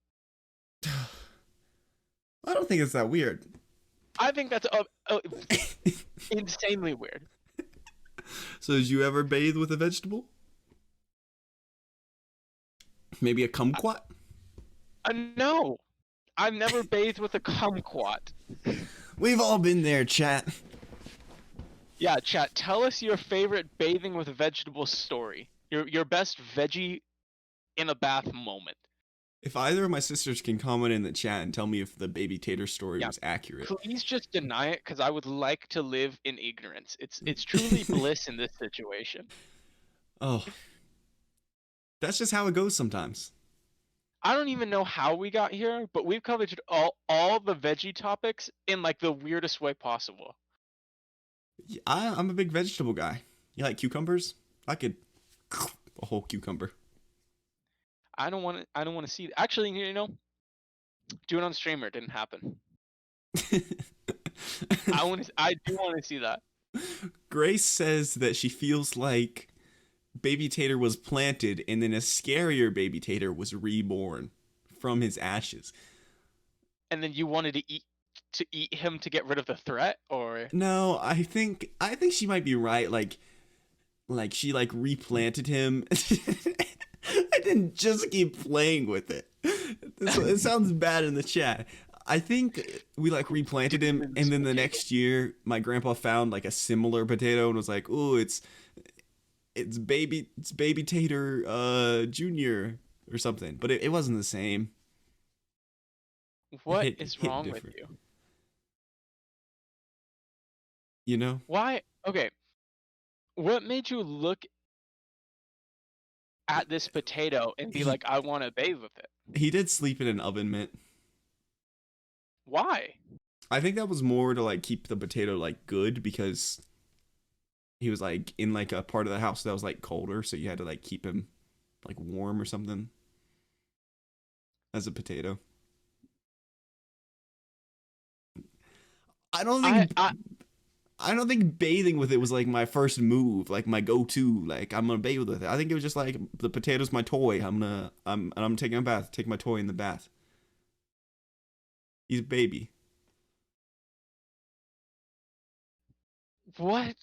I don't think it's that weird. I think that's insanely weird. So did you ever bathe with a vegetable? Maybe a kumquat? No, I've never bathed with a kumquat. We've all been there, chat. Yeah, chat. Tell us your favorite bathing with vegetable story. Your best veggie in a bath moment. If either of my sisters can comment in the chat and tell me if the Baby Tater story Yeah. was accurate. Please just deny it, because I would like to live in ignorance. It's truly bliss in this situation. Oh. That's just how it goes sometimes. I don't even know how we got here, but we've covered all the veggie topics in like the weirdest way possible. I'm a big vegetable guy. You like cucumbers? I could a whole cucumber. I don't want to see. Actually, do it on streamer. It didn't happen. I do want to see that. Grace says that she feels like Baby Tater was planted and then a scarier Baby Tater was reborn from his ashes. And then you wanted to eat him to get rid of the threat, or No, I think she might be right. Like she like replanted him. I didn't just keep playing with it. It sounds bad in the chat. I think we like replanted him, and then the next year, my grandpa found like a similar potato and was like, "Ooh, it's baby Tater Junior or something." But it wasn't the same. what Hit is wrong with different. you? You know? Why? Okay. What made you look at this potato and be like, I want to bathe with it? He did sleep in an oven mitt. Why? I think that was more to like keep the potato like good because he was like in like a part of the house that was like colder, so you had to like keep him like warm or something as a potato. I don't think I don't think bathing with it was like my first move, like my go-to. Like I'm gonna bathe with it. I think it was just like the potato's my toy. I'm taking a bath. Take my toy in the bath. He's a baby. What?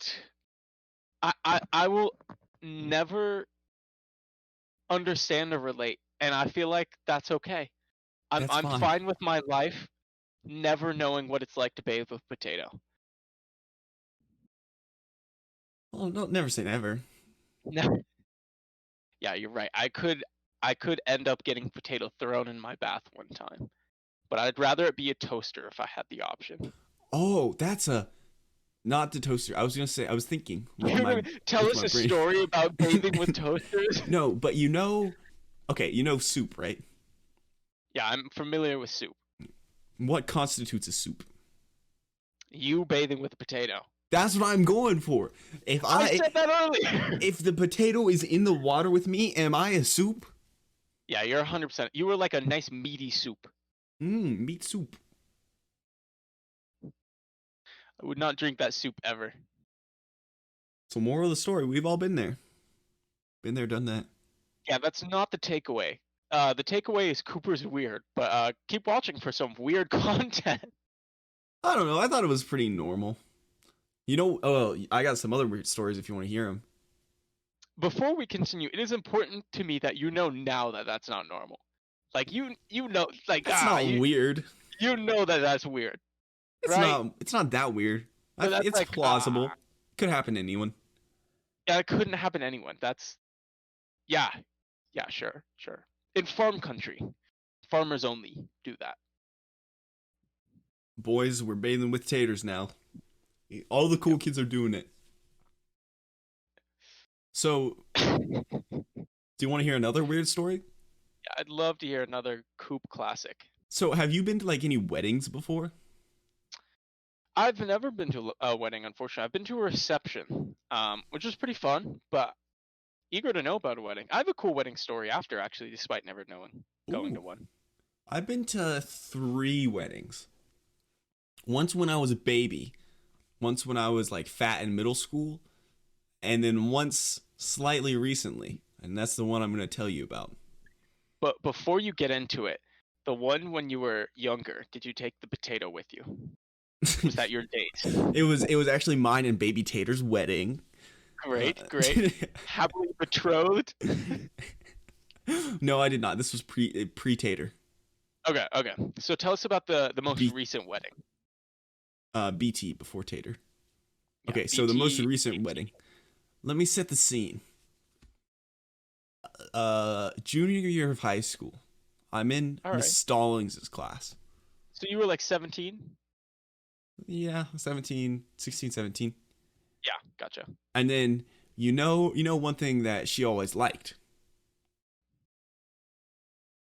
I will never understand or relate, and I feel like that's okay. That's I'm fine. fine with my life never knowing what it's like to bathe with potato. Well, no, never say never. No. Yeah, you're right. I could end up getting potato thrown in my bath one time, but I'd rather it be a toaster if I had the option. Oh, that's a not the toaster. I was gonna say. I was thinking You're gonna tell with us my a brain. story about bathing with toasters? No, but you know, okay, you know soup, right? Yeah, I'm familiar with soup. What constitutes a soup? You bathing with a potato. That's what I'm going for. If I I said that earlier. if the potato is in the water with me, am I a soup? Yeah, you're 100%. You were like a nice meaty soup. Meat soup. I would not drink that soup ever. So moral of the story, we've all been there. Been there, done that. Yeah, that's not the takeaway. The takeaway is Cooper's weird, but keep watching for some weird content. I don't know. I thought it was pretty normal. You know, oh, I got some other weird stories if you want to hear them. Before we continue, it is important to me that you know now that that's not normal. Like you know, like That's not weird. you know that that's weird, It's right? not. It's not that weird. So that's It's like plausible. Could happen to anyone. yeah, it couldn't happen to anyone. That's yeah, yeah, sure. In farm country, farmers only do that. Boys, we're bathing with taters now. All the cool kids are doing it. So, do you want to hear another weird story? Yeah, I'd love to hear another Coop classic. So, have you been to like any weddings before? I've never been to a wedding, unfortunately. I've been to a reception, which was pretty fun, but eager to know about a wedding. I have a cool wedding story after, actually, despite never knowing going to Ooh, one. I've been to 3 weddings. Once when I was a baby, once when I was like fat in middle school, and then once slightly recently. And that's the one I'm going to tell you about. But before you get into it, the one when you were younger, did you take the potato with you? Was that your date? It was actually mine and baby Tater's wedding. Great. Happily betrothed. No, I did not. This was pre Tater. Okay. So tell us about the most B- recent wedding. BT before Tater. Yeah, Okay, so the most BT. recent wedding. Let me set the scene. Junior year of high school. I'm in All Miss right. Stallings' class. So you were like 17? Yeah, 17, 16, 17. Yeah, gotcha. And then you know one thing that she always liked.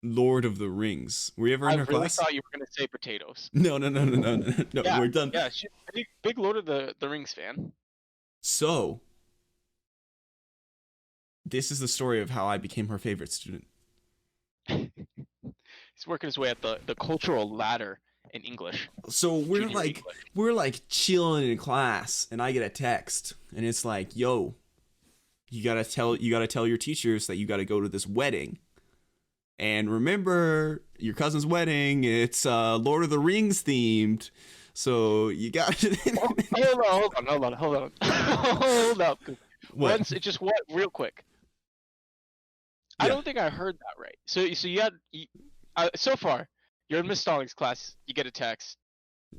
Lord of the Rings. Were you ever I in her really class? thought you were gonna say potatoes. No. No, Yeah, we're done. yeah. She's a big Lord of the Rings fan. So, this is the story of how I became her favorite student. He's working his way up the cultural ladder in English. So Junior English. we're like chilling in class, and I get a text, and it's like, "Yo, you gotta tell your teachers that you gotta go to this wedding, and remember your cousin's wedding. It's Lord of the Rings themed, so you got." Hold on. Hold up. What? Once it just what real quick. I Yeah, don't think I heard that right. So you had so far you're in Miss Stallings' class. You get a text.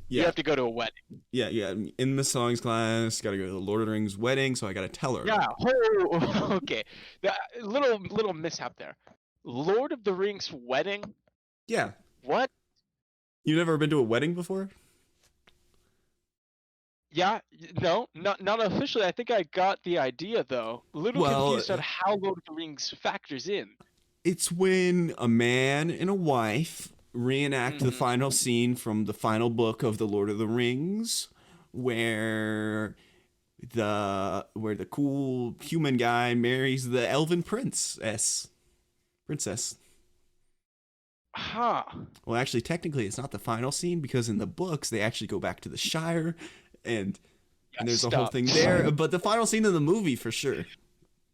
You yeah, have to go to a wedding. yeah. In Miss Song's class, gotta go to the Lord of the Rings wedding, so I gotta tell her. Yeah. Oh, okay. Little mishap there. Lord of the Rings wedding. Yeah. What? You never been to a wedding before? Yeah, no, not officially. I think I got the idea though. A little Well, confused on how Lord of the Rings factors in. it's when a man and a wife reenact the Mhm. final scene from the final book of the Lord of the Rings, where the cool human guy marries the elven princess. Huh. Well, actually, technically, it's not the final scene because in the books they actually go back to the Shire, and Yeah, and there's a whole stop. thing there. But the final scene of the movie for sure.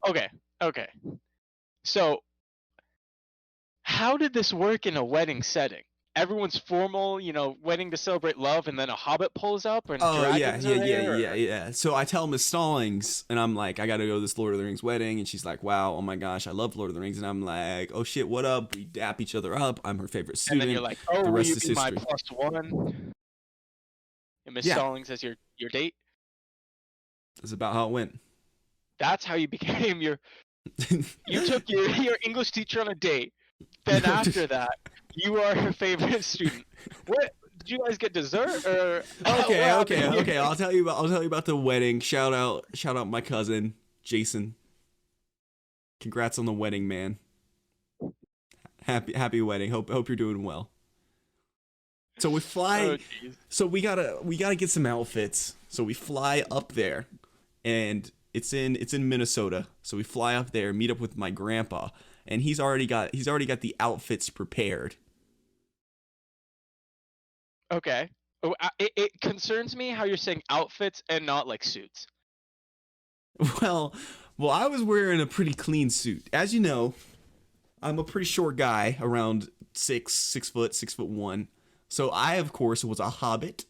Okay, okay. So, how did this work in a wedding setting? Everyone's formal, wedding to celebrate love, and then a hobbit pulls up and Oh yeah, dragons yeah, are yeah, there? yeah, Or... yeah. So I tell Miss Stallings, and I'm like, I gotta go to this Lord of the Rings wedding, and she's like, wow, oh my gosh, I love Lord of the Rings, and I'm like, oh shit, what up? We dap each other up. I'm her favorite And then you're student. like, oh, The will rest you is be my history. +1? And Miss Yeah, Stallings as your date? that's about how it went. That's how you became you took your English teacher on a date. Then after that, you are her favorite student. What did you guys get dessert or what Okay, happened okay, here? okay. I'll tell you about the wedding. Shout out my cousin Jason. Congrats on the wedding, man. Happy wedding. Hope you're doing well. So we fly. Oh jeez. So we gotta get some outfits. So we fly up there, and it's in Minnesota. So we fly up there, meet up with my grandpa, and he's already got the outfits prepared. Okay. Oh, it concerns me how you're saying outfits and not like suits. Well, well, I was wearing a pretty clean suit. As you know, I'm a pretty short guy, around 6 foot, 6'1". So I, of course, was a hobbit.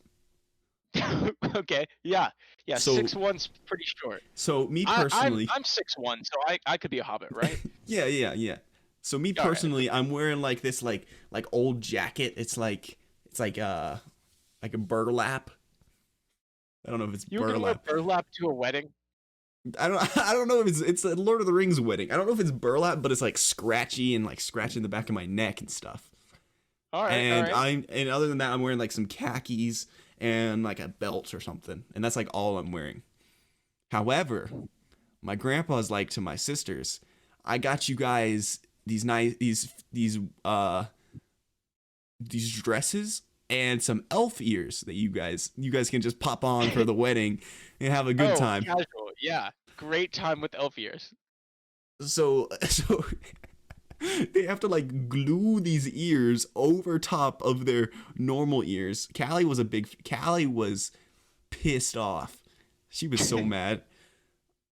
Okay. Yeah. Yeah. So 6'1's pretty short. so me I'm personally, I'm 6'1, so I could be a hobbit, right? yeah, yeah, yeah. So me All right. personally, I'm wearing like this like old jacket. It's like a burlap. I don't know if it's You were gonna wear burlap. burlap to a wedding? I don't know if it's a Lord of the Rings wedding. I don't know if it's burlap, but it's like scratchy and like scratching the back of my neck and stuff. All right. All And right. other than that, I'm wearing like some khakis and like a belt or something, and that's like all I'm wearing. However, my grandpa's like to my sisters, I got you guys these nice these dresses and some elf ears that you guys can just pop on for the wedding and have a good Oh, time. casual. Yeah. Great time with elf ears. So they have to like glue these ears over top of their normal ears. Callie was pissed off. She was so mad.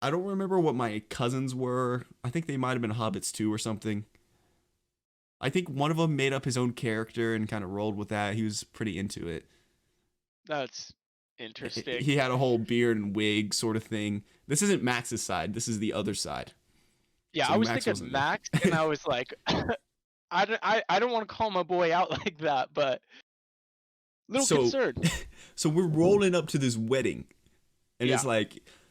I don't remember what my cousins were. I think they might have been hobbits too or something. I think one of them made up his own character and kind of rolled with that. He was pretty into it. That's interesting. He had a whole beard and wig sort of thing. This isn't Max's side. This is the other side. Yeah, So I was Max thinking wasn't Max, and I was like, I don't want to call my boy out like that, but little So concerned. so we're rolling up to this wedding, and Yeah.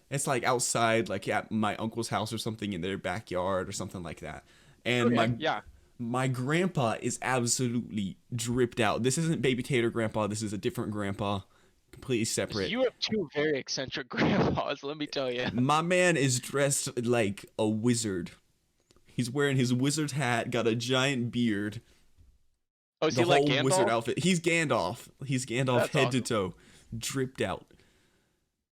it's like outside, like at my uncle's house or something in their backyard or something like that. And Okay. my Yeah. my grandpa is absolutely dripped out. This isn't baby Tater grandpa. This is a different grandpa, completely separate. You have two very eccentric grandpas, let me tell you. My man is dressed like a wizard. He's wearing his wizard hat, got a giant beard, Oh, is the he like whole wizard Gandalf? outfit. He's Gandalf. He's Gandalf That's head to awesome. toe, dripped out.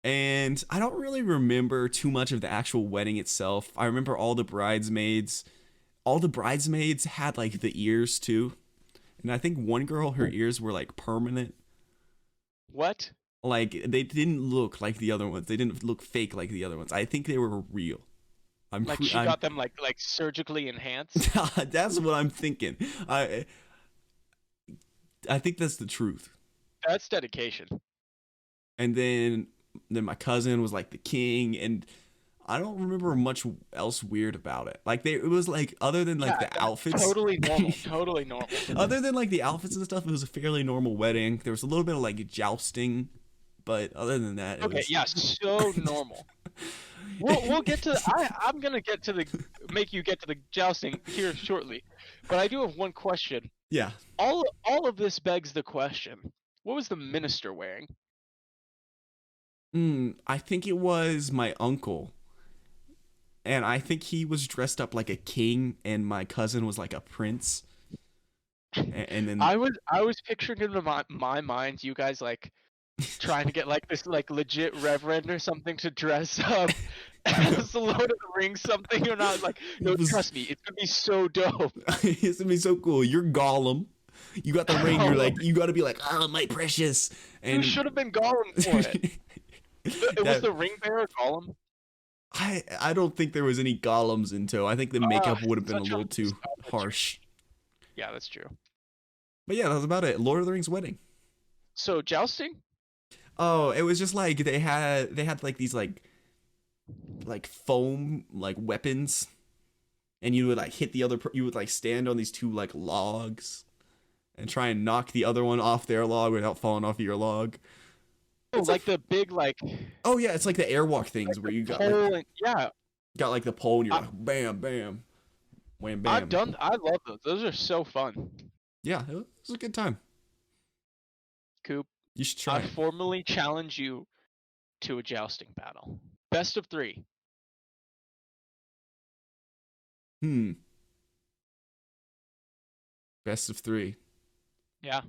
And I don't really remember too much of the actual wedding itself. I remember all the bridesmaids. All the bridesmaids had like the ears too. And I think one girl, her ears were like permanent. What? Like they didn't look like the other ones. They didn't look fake like the other ones. I think they were real. Like she got them like surgically enhanced? That's what I'm thinking. I I think that's the truth. That's dedication. And then my cousin was like the king, and I don't remember much else weird about it. Like it was like other than like Yeah, the that's outfits. totally normal. Totally normal. Other than like the outfits and stuff, it was a fairly normal wedding. There was a little bit of like jousting, but other than that, it Okay, was yeah, so normal. We'll get to I'm gonna get to the make you get to the jousting here shortly, but I do have one question. yeah. All of this begs the question: what was the minister wearing? I think it was my uncle, and I think he was dressed up like a king, and my cousin was like a prince. And then I was picturing in my mind you guys like trying to get like this like legit reverend or something to dress up as the Lord of the Rings something or not like no it was trust me it's gonna be so dope. it's gonna be so cool. You're Gollum. You got the ring. You're like you got to be like, oh my precious. You And should have been Gollum for it. It was That the ring bearer Gollum. I don't think there was any golems in tow. I think the makeup would have been a Such a little too oh, that's true. harsh. Yeah, that's true. But yeah, that was about it. Lord of the Rings wedding. So jousting? Oh, it was just like they had like these like foam like weapons, and you would like hit the other. You would like stand on these two like logs and try and knock the other one off their log without falling off of your log. Oh, It's a like the big oh yeah, it's like the airwalk things where the you got pole and yeah. the pole and you're I, like bam bam wham I've bam. done. I love those. Those are so fun. Yeah, it was a good time. Coop, You should try I it. formally challenge you to a jousting battle. Best of 3. Hmm. Best of three. Yeah.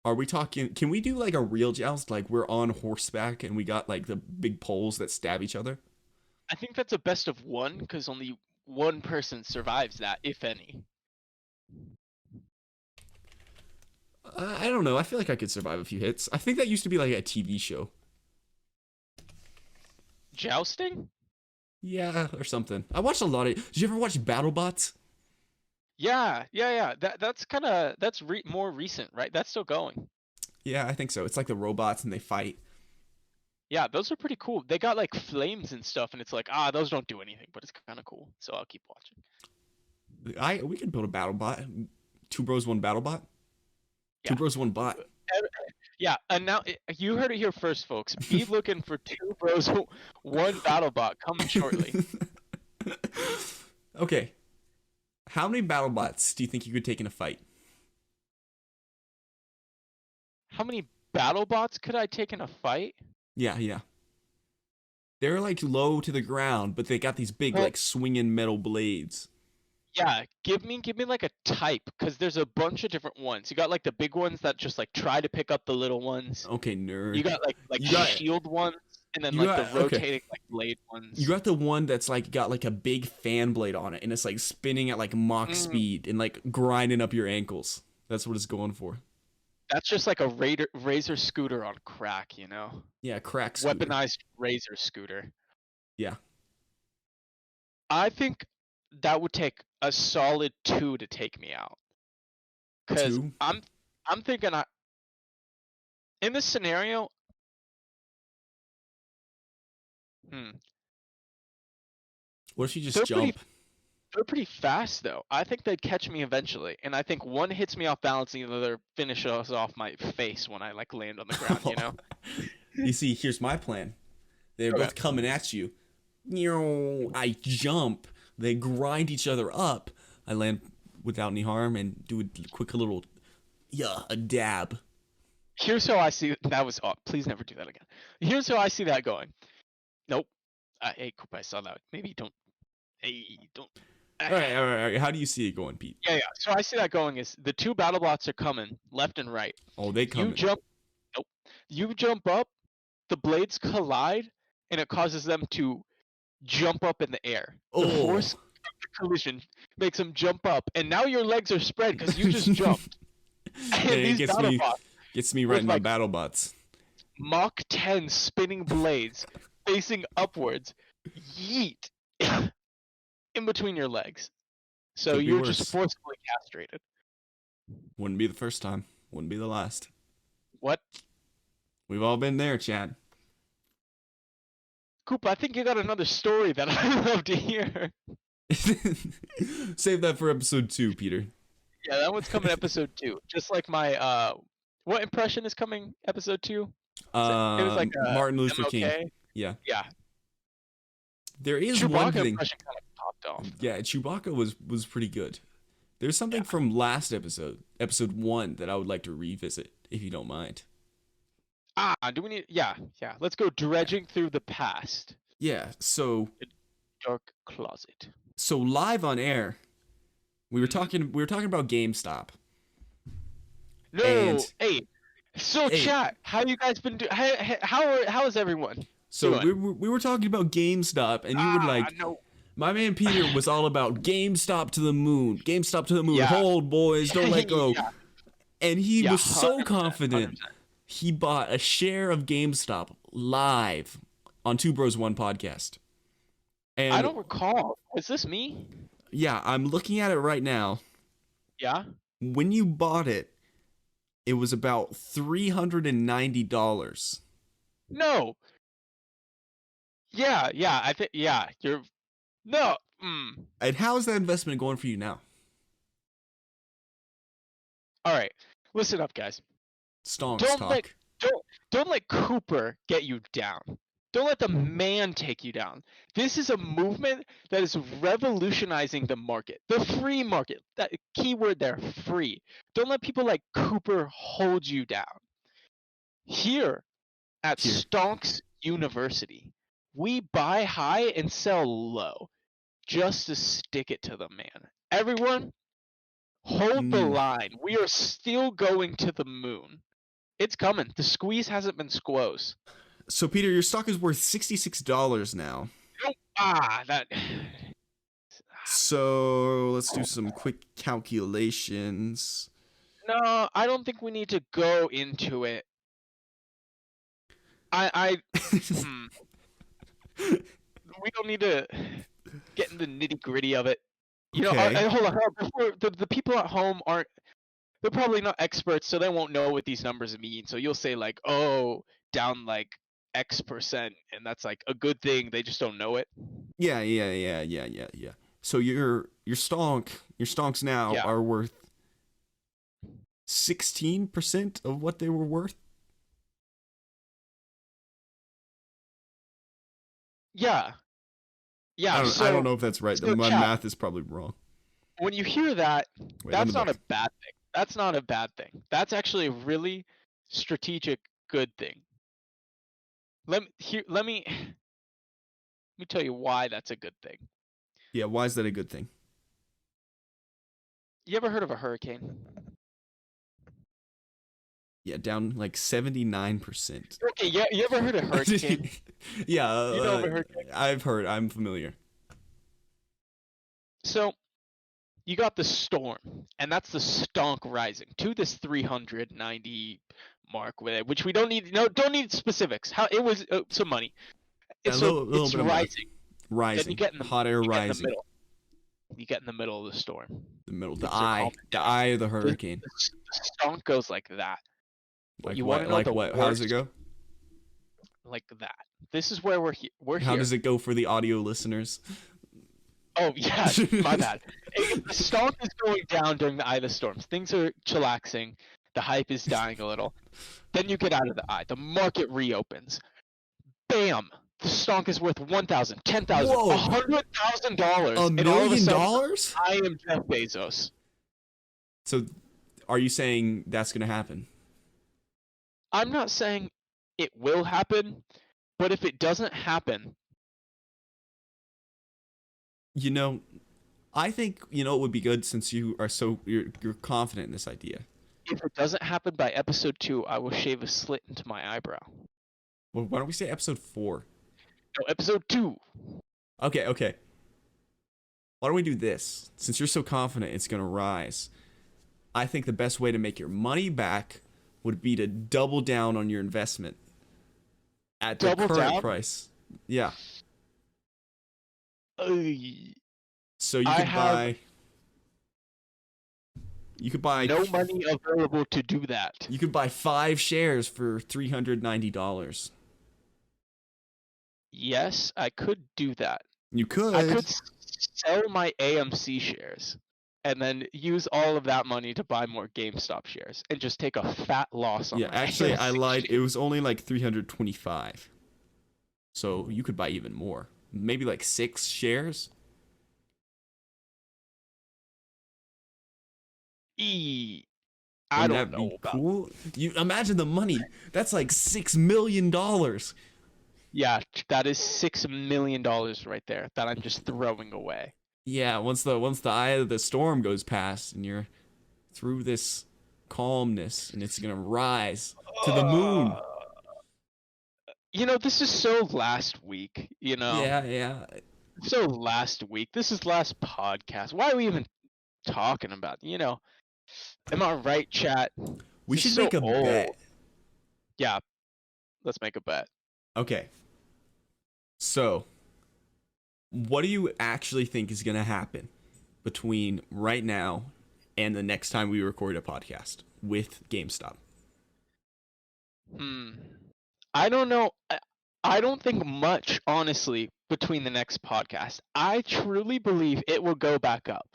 Are we talking? Can we do like a real joust? Like we're on horseback and we got like the big poles that stab each other? I think that's a best of 1 because only one person survives that, if any. I don't know. I feel like I could survive a few hits. I think that used to be like a TV show. Jousting? Yeah, or something. I watched a lot of. Did you ever watch BattleBots? Yeah. That's more recent, right? That's still going. Yeah, I think so. It's like the robots and they fight. Yeah, those are pretty cool. They got like flames and stuff, and it's like, those don't do anything, but it's kind of cool. So I'll keep watching. We could build a BattleBot. Two bros, one BattleBot. Two Yeah. bros, one bot. Yeah, and now you heard it here first, folks. Be looking for 2 bros, 1 BattleBot coming shortly. Okay. How many BattleBots do you think you could take in a fight? How many BattleBots could I take in a fight? Yeah, yeah. They're like low to the ground, but they got these big Well, like swinging metal blades. yeah, give me like a type, because there's a bunch of different ones. You got like the big ones that just like try to pick up the little ones. Okay, You nerd. got like You got shield ones, and then you like the got okay. rotating like blade You ones. got the one that's like got like a big fan blade on it, and it's like spinning at like Mach Mm, speed and like grinding up your ankles. That's what it's going for. that's just like a razor scooter on crack, you know? Yeah, crack scooter. Weaponized razor scooter. Yeah, I think that would take a solid 2 to take me out. Cause two. I'm thinking in this scenario, hmm, What if you just they're pretty jump? they're pretty fast though. I think they'd catch me eventually, and I think one hits me off balance, and the other finishes off my face when I like land on the ground. You know? You see, here's my plan. They're Okay. both coming at you. I jump. They grind each other up. I land without any harm and do a quick little, a dab. Here's how I see that was. Oh, please never do that again. Here's how I see that going. Nope. Hey, Coop, I saw that. Maybe don't. Hey, don't. All right, all right, all right. How do you see it going, Pete? Yeah. So I see that going is the 2 BattleBots are coming left and right. Oh, they You coming. jump. Nope. You jump up. The blades collide, and it causes them to jump up in the air. The force Oh. of the collision makes them jump up, and now your legs are spread because you just jumped. And Yeah, it these BattleBots gets me right with in my like battle bots. Mach 10 spinning blades facing upwards, yeet in between your legs. So Could be you're just worse. forcibly castrated. Wouldn't be the first time. Wouldn't be the last. What? We've all been there, Chad. Coop, I think you got another story that I'd love to hear. Save that for episode 2, Peter. Yeah, that one's coming episode 2. Just like my what impression is coming episode 2? It was like Martin Luther MLK. King. Yeah. Yeah. There is Chewbacca one thing. impression kind of popped off. Yeah, Chewbacca was pretty good. There's something Yeah. from last episode 1, that I would like to revisit, if you don't mind. Do we need? Yeah. Let's go dredging through the past. Yeah, so Dark closet. live on air, we were Mhm. talking about GameStop. No. And Hey. So hey, chat, how you guys been doing? How is everyone so doing? we were talking about GameStop, and you were like, No. my man Peter was all about GameStop to the moon, GameStop to the moon. Yeah. Hold, boys, don't let go. Yeah. And he Yeah, was so 100%, confident 100%. he bought a share of GameStop live on Two Bros One podcast. I And don't recall. Is this me? yeah, I'm looking at it right now. Yeah. When you bought it, it was about $390. No. Yeah. Yeah. I think. Yeah. You're. No. And how is that investment going for you now? All right. Listen up, guys. Stonks Don't let talk. don't let Cooper get you down. Don't let the man take you down. This is a movement that is revolutionizing the market, the free market. That keyword there, free. Don't let people like Cooper hold you down. Here at Here. Stonks University, we buy high and sell low just to stick it to the man. Everyone, hold the line. We are still going to the moon. It's coming. The squeeze hasn't been squoze. So, Peter, your stock is worth $66 now. That. So, let's do some quick calculations. No, I don't think we need to go into it. We don't need to get in the nitty gritty of it. You Okay. know, hold on. Before, the people at home aren't. They're probably not experts, so they won't know what these numbers mean. So you'll say like, "Oh, down like X%," and that's like a good thing. They just don't know it. Yeah. So your stonks now are worth 16% of what they were worth. Yeah. I don't know if that's right. My math is probably wrong. When you hear that, that's not a bad thing. That's not a bad thing. That's actually a really strategic good thing. Let me tell you why that's a good thing. Yeah, why is that a good thing? You ever heard of a hurricane? Yeah, down like 79%. Okay, yeah, you ever heard of hurricane? Yeah, you know of a hurricane? I've heard. I'm familiar. So, you got the storm, and that's the stonk rising to this 390 mark with it, which we don't need. No, don't need specifics. How it was some money. It's a little bit rising. Of rising. Then you get in the hot air rising. You get in the middle of the storm. The eye of the hurricane. The stonk goes like that. Like you what? Want to know like the what? Worst? How does it go? Like that. This is where we're here. How does it go for the audio listeners? Oh yeah, my bad. The stonk is going down during the eye of the storms. Things are chillaxing. The hype is dying a little. Then you get out of the eye. The market reopens. Bam! The stonk is worth $1,000, $10,000, $100,000. $1 million? I am Jeff Bezos. So, are you saying that's gonna happen? I'm not saying it will happen, but if it doesn't happen, you know, I think it would be good since you are you're confident in this idea. If it doesn't happen by episode 2, I will shave a slit into my eyebrow. Well, why don't we say episode 4? No, episode 2. Okay. Why don't we do this? Since you're so confident it's gonna rise, I think the best way to make your money back would be to double down on your investment at the current price. Yeah. So you could buy no money available to do that. You could buy 5 shares for $390. Yes, I could do that. You could. I could sell my AMC shares and then use all of that money to buy more GameStop shares and just take a fat loss on my actually, AMC I lied. shares. It was only like 325. So you could buy even more. Maybe like 6 shares. I don't know about cool. You imagine the money. That's like $6 million. Yeah, that is $6 million right there that I'm just throwing away. Yeah, once the eye of the storm goes past and you're through this calmness and it's gonna rise to the moon. This is so last week. Yeah. So last week. This is last podcast. Why are we even talking about? Am I right, chat? We should make a bet. Yeah, let's make a bet. Okay. So, what do you actually think is going to happen between right now and the next time we record a podcast with GameStop? Hmm. I don't know. I don't think much, honestly, between the next podcast. I truly believe it will go back up,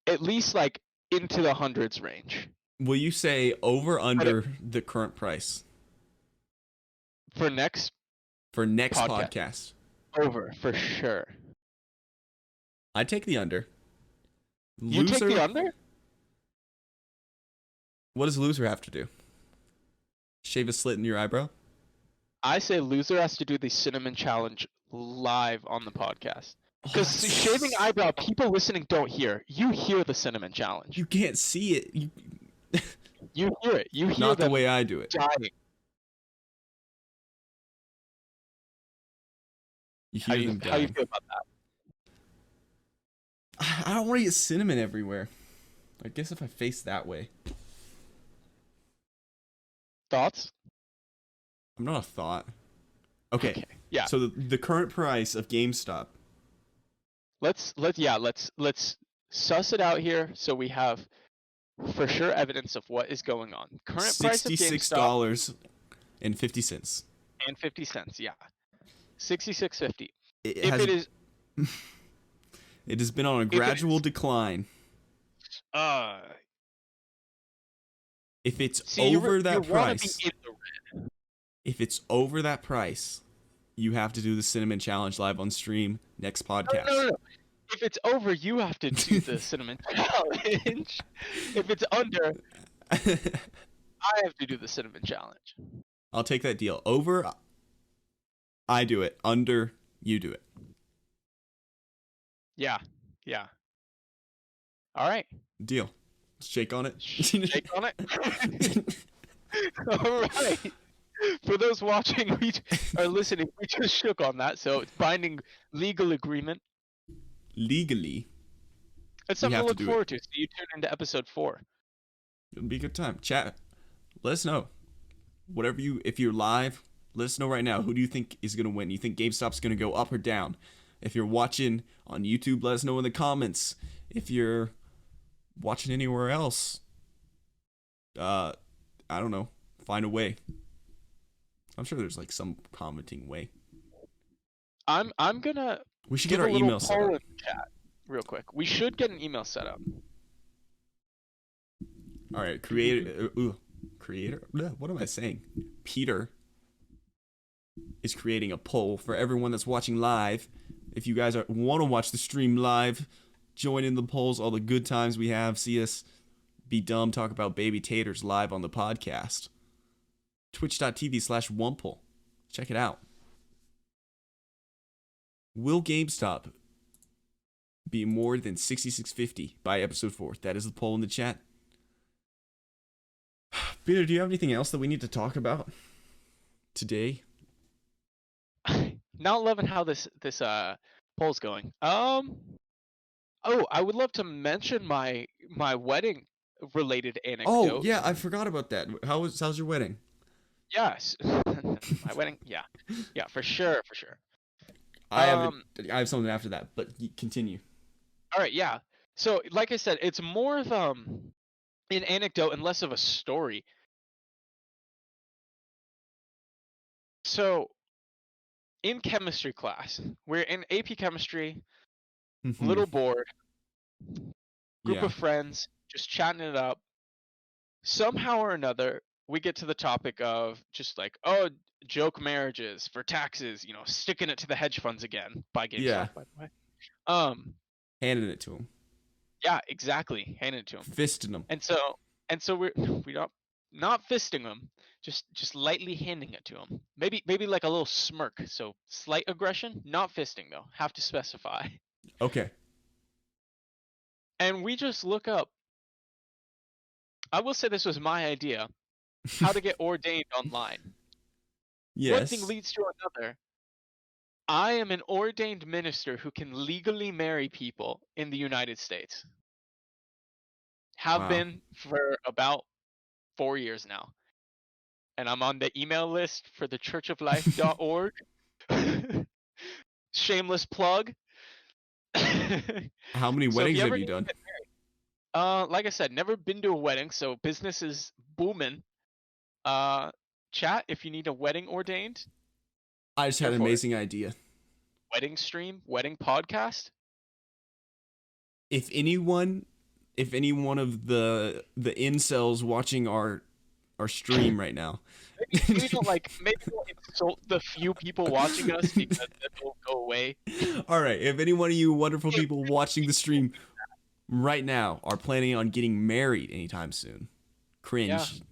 at least like into the hundreds range Will you say over but under the current price for next for next podcast. podcast? Over for sure. I take the under. You take the Loser, under? what does loser have to do? Shave a slit in your eyebrow? I say loser has to do the cinnamon challenge live on the podcast. Because shaving eyebrow, people listening don't hear. You hear the cinnamon challenge. You can't see it. You hear it. You hear Not the them way I do it. dying. You hear them How you dying. feel about that? I don't want to get cinnamon everywhere. I guess if I face that way. Thoughts? I'm not a thought. Okay. Yeah. So the current price of GameStop. Let's suss it out here so we have for sure evidence of what is going on. Current price of GameStop $66.50. and 50 cents, yeah. 66.50. It If has, it is it has been on a gradual decline. If it's see, over that you wanna be price, in the red. if it's over that price, you have to do the cinnamon challenge live on stream next podcast. No. If it's over, you have to do the cinnamon challenge. If it's under, I have to do the cinnamon challenge. I'll take that deal. Over, I do it. Under, you do it. Yeah. All right. Deal. Shake on it. Shake on it. All right. For those watching or listening, we just shook on that, so it's binding legal agreement. Legally, It's something to look forward to. So you tune into episode 4. It'll be a good time. Chat. Let us know. If you're live, let us know right now. Who do you think is going to win? You think GameStop's going to go up or down? If you're watching on YouTube, let us know in the comments. If you're watching anywhere else, I don't know. Find a way. I'm sure there's like some commenting way. I'm gonna. We should get our email set up. In the chat real quick. We should get an email set up. All right, creator. What am I saying? Peter is creating a poll for everyone that's watching live. If you guys want to watch the stream live, join in the polls. All the good times we have. See us be dumb, talk about baby taters live on the podcast. Twitch.tv/Wumple. Check it out. Will GameStop be more than $66.50 by episode 4? That is the poll in the chat. Peter, do you have anything else that we need to talk about today? Not loving how this poll's going. Oh, I would love to mention my wedding related anecdote. Oh yeah, I forgot about that. How's your wedding? Yes, my wedding. Yeah, for sure. I have something after that, but continue. All right, yeah. So, like I said, it's more of an anecdote and less of a story. So, in chemistry class, we're in AP chemistry, little bored, group of friends, just chatting it up. Somehow or another, we get to the topic of just like, joke marriages for taxes, sticking it to the hedge funds again by GameStop, by the way. Handing it to him. Yeah, exactly. Handing it to him. Fisting him. And so we're not fisting him, just lightly handing it to him. Maybe like a little smirk. So slight aggression, not fisting though. Have to specify. Okay. And we just look up. I will say this was my idea. How to get ordained online. Yes. One thing leads to another. I am an ordained minister who can legally marry people in the United States. Have been for about 4 years now. And I'm on the email list for the churchoflife.org. shameless plug. How many So if weddings you have ever you need done? to get like I said, never been to a wedding, so business is booming. Uh, Chat, if you need a wedding ordained, I just had here an for it. amazing idea. Wedding stream, wedding podcast. If anyone of the incels watching our stream right now. Maybe don't insult the few people watching us because then they'll go away. All right, if any one of you wonderful If people watching the stream right now are planning on getting married anytime soon, Yeah, cringe.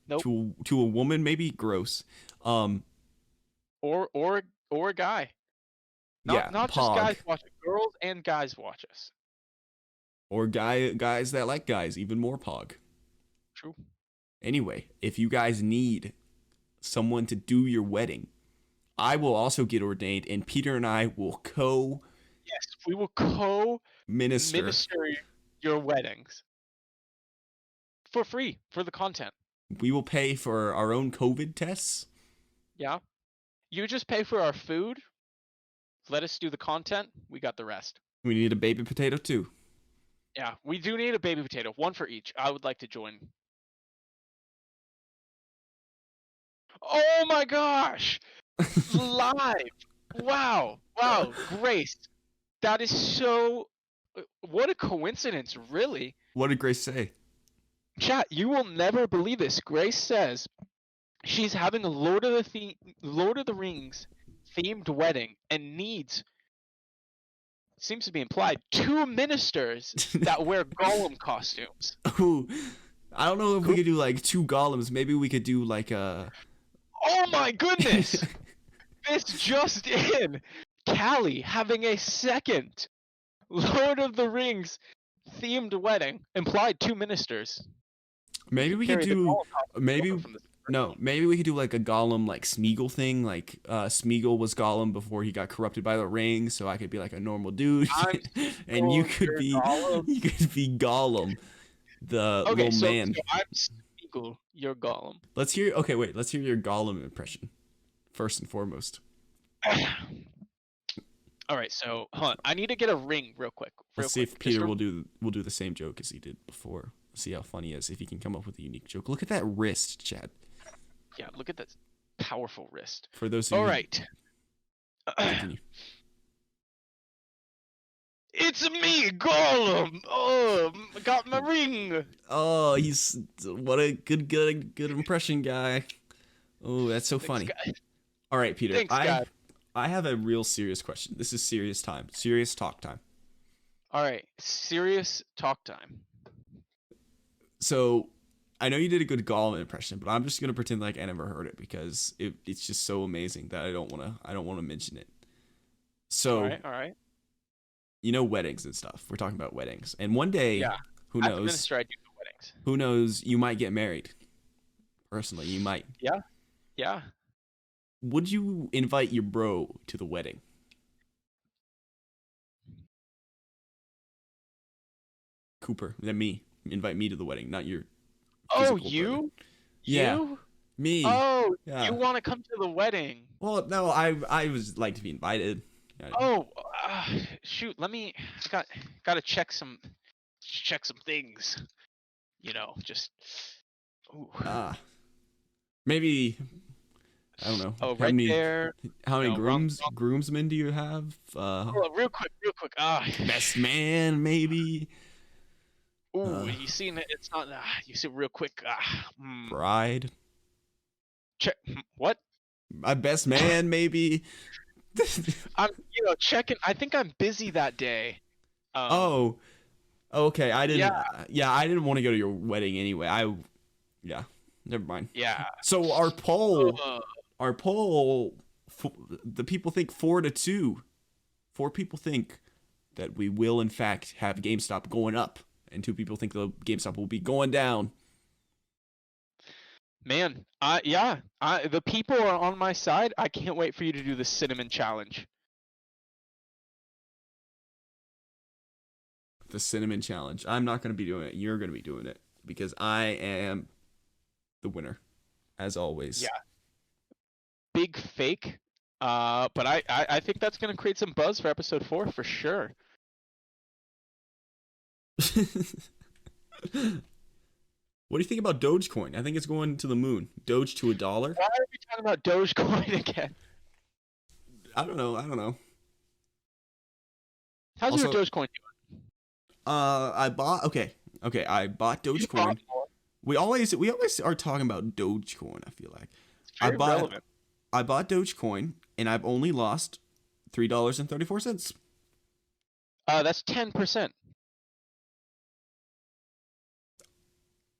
nope. To a woman, maybe gross. Um, Or a guy. yeah, Not just pog. guys watch it. Girls and guys watch us. Or guys that like guys, even more pog. True. Anyway, if you guys need someone to do your wedding, I will also get ordained, and Peter and I will Yes, we will co-minister minister. your weddings for free for the content. We will pay for our own COVID tests. Yeah. You just pay for our food. Let us do the content. We got the rest. We need a baby potato too. Yeah, we do need a baby potato, one for each. I would like to join. Oh my gosh! Live! Wow! Wow, Grace. That is so. What a coincidence, really. What did Grace say? Chat, you will never believe this. Grace says she's having a Lord of the Rings themed wedding and needs, seems to be implied, 2 ministers that wear Gollum costumes. Ooh, I don't know if we could do like 2 golems. Maybe we could do like a. Oh my goodness! This just in! Callie having a second Lord of the Rings themed wedding. Implied 2 ministers. Maybe we could Carry the do. Gollum costume Maybe over from the no. Maybe we could do like a Gollum like Smeagol thing. Like Smeagol was Gollum before he got corrupted by the ring, so I could be like a normal dude, and you could be Gollum. you could be Gollum, the Okay, little man. so I'm Smeagol, you're Gollum. Let's hear. Okay, wait. Let's hear your Gollum impression first and foremost. All right, so hold on. I need to get a ring real quick. Let's see if Peter will do the same joke as he did before. See how funny he is. If he can come up with a unique joke. Look at that wrist, Chad. Yeah, look at that powerful wrist. For those of All you. right. Continue. It's me, Gollum. Oh, I got my ring. Oh, he's what a good impression guy. Oh, that's so funny. Guys. All right, Peter. Thanks, guys. I have a real serious question. This is serious time. Serious talk time. All right, serious talk time. So, I know you did a good Gollum impression, but I'm just gonna pretend like I never heard it because it's just so amazing that I don't wanna mention it. So, all right. You know weddings and stuff. We're talking about weddings, and one day, Yeah. who As a knows? minister, I do the weddings. Who knows? You might get married. Personally, you might. Yeah. Would you invite your bro to the wedding? Cooper, then me. Invite me to the wedding, not your. Oh, you? Brother. Yeah. You? Me. Oh, yeah. You want to come to the wedding? Well, no, I was like to be invited. Oh, shoot. Let me. Gotta check some things. You know, just. Ooh. Maybe. I don't know. Oh, right there. How many wrong. groomsmen do you have? Real quick. Best man, maybe. Ooh, you see, it's not. You see, real quick. Bride. Check. What? My best man, maybe. I'm, checking. I think I'm busy that day. Okay. I didn't. Yeah, I didn't want to go to your wedding anyway. Never mind. Yeah. So our poll, the people think 4-2. 4 people think that we will in fact have GameStop going up, and 2 people think the GameStop will be going down. Man, the people are on my side. I can't wait for you to do the cinnamon challenge. The cinnamon challenge. I'm not going to be doing it. You're going to be doing it because I am the winner, as always. Yeah. Big fake. But I think that's gonna create some buzz for episode 4 for sure. What do you think about Dogecoin? I think it's going to the moon. Doge to $1. Why are we talking about Dogecoin again? I don't know. I don't know. How's your Also, Dogecoin doing? I bought. Okay. I bought You bought Dogecoin. more. We always are talking about Dogecoin. I feel like It's I very bought relevant. I bought Dogecoin and I've only lost $3.34. That's 10%.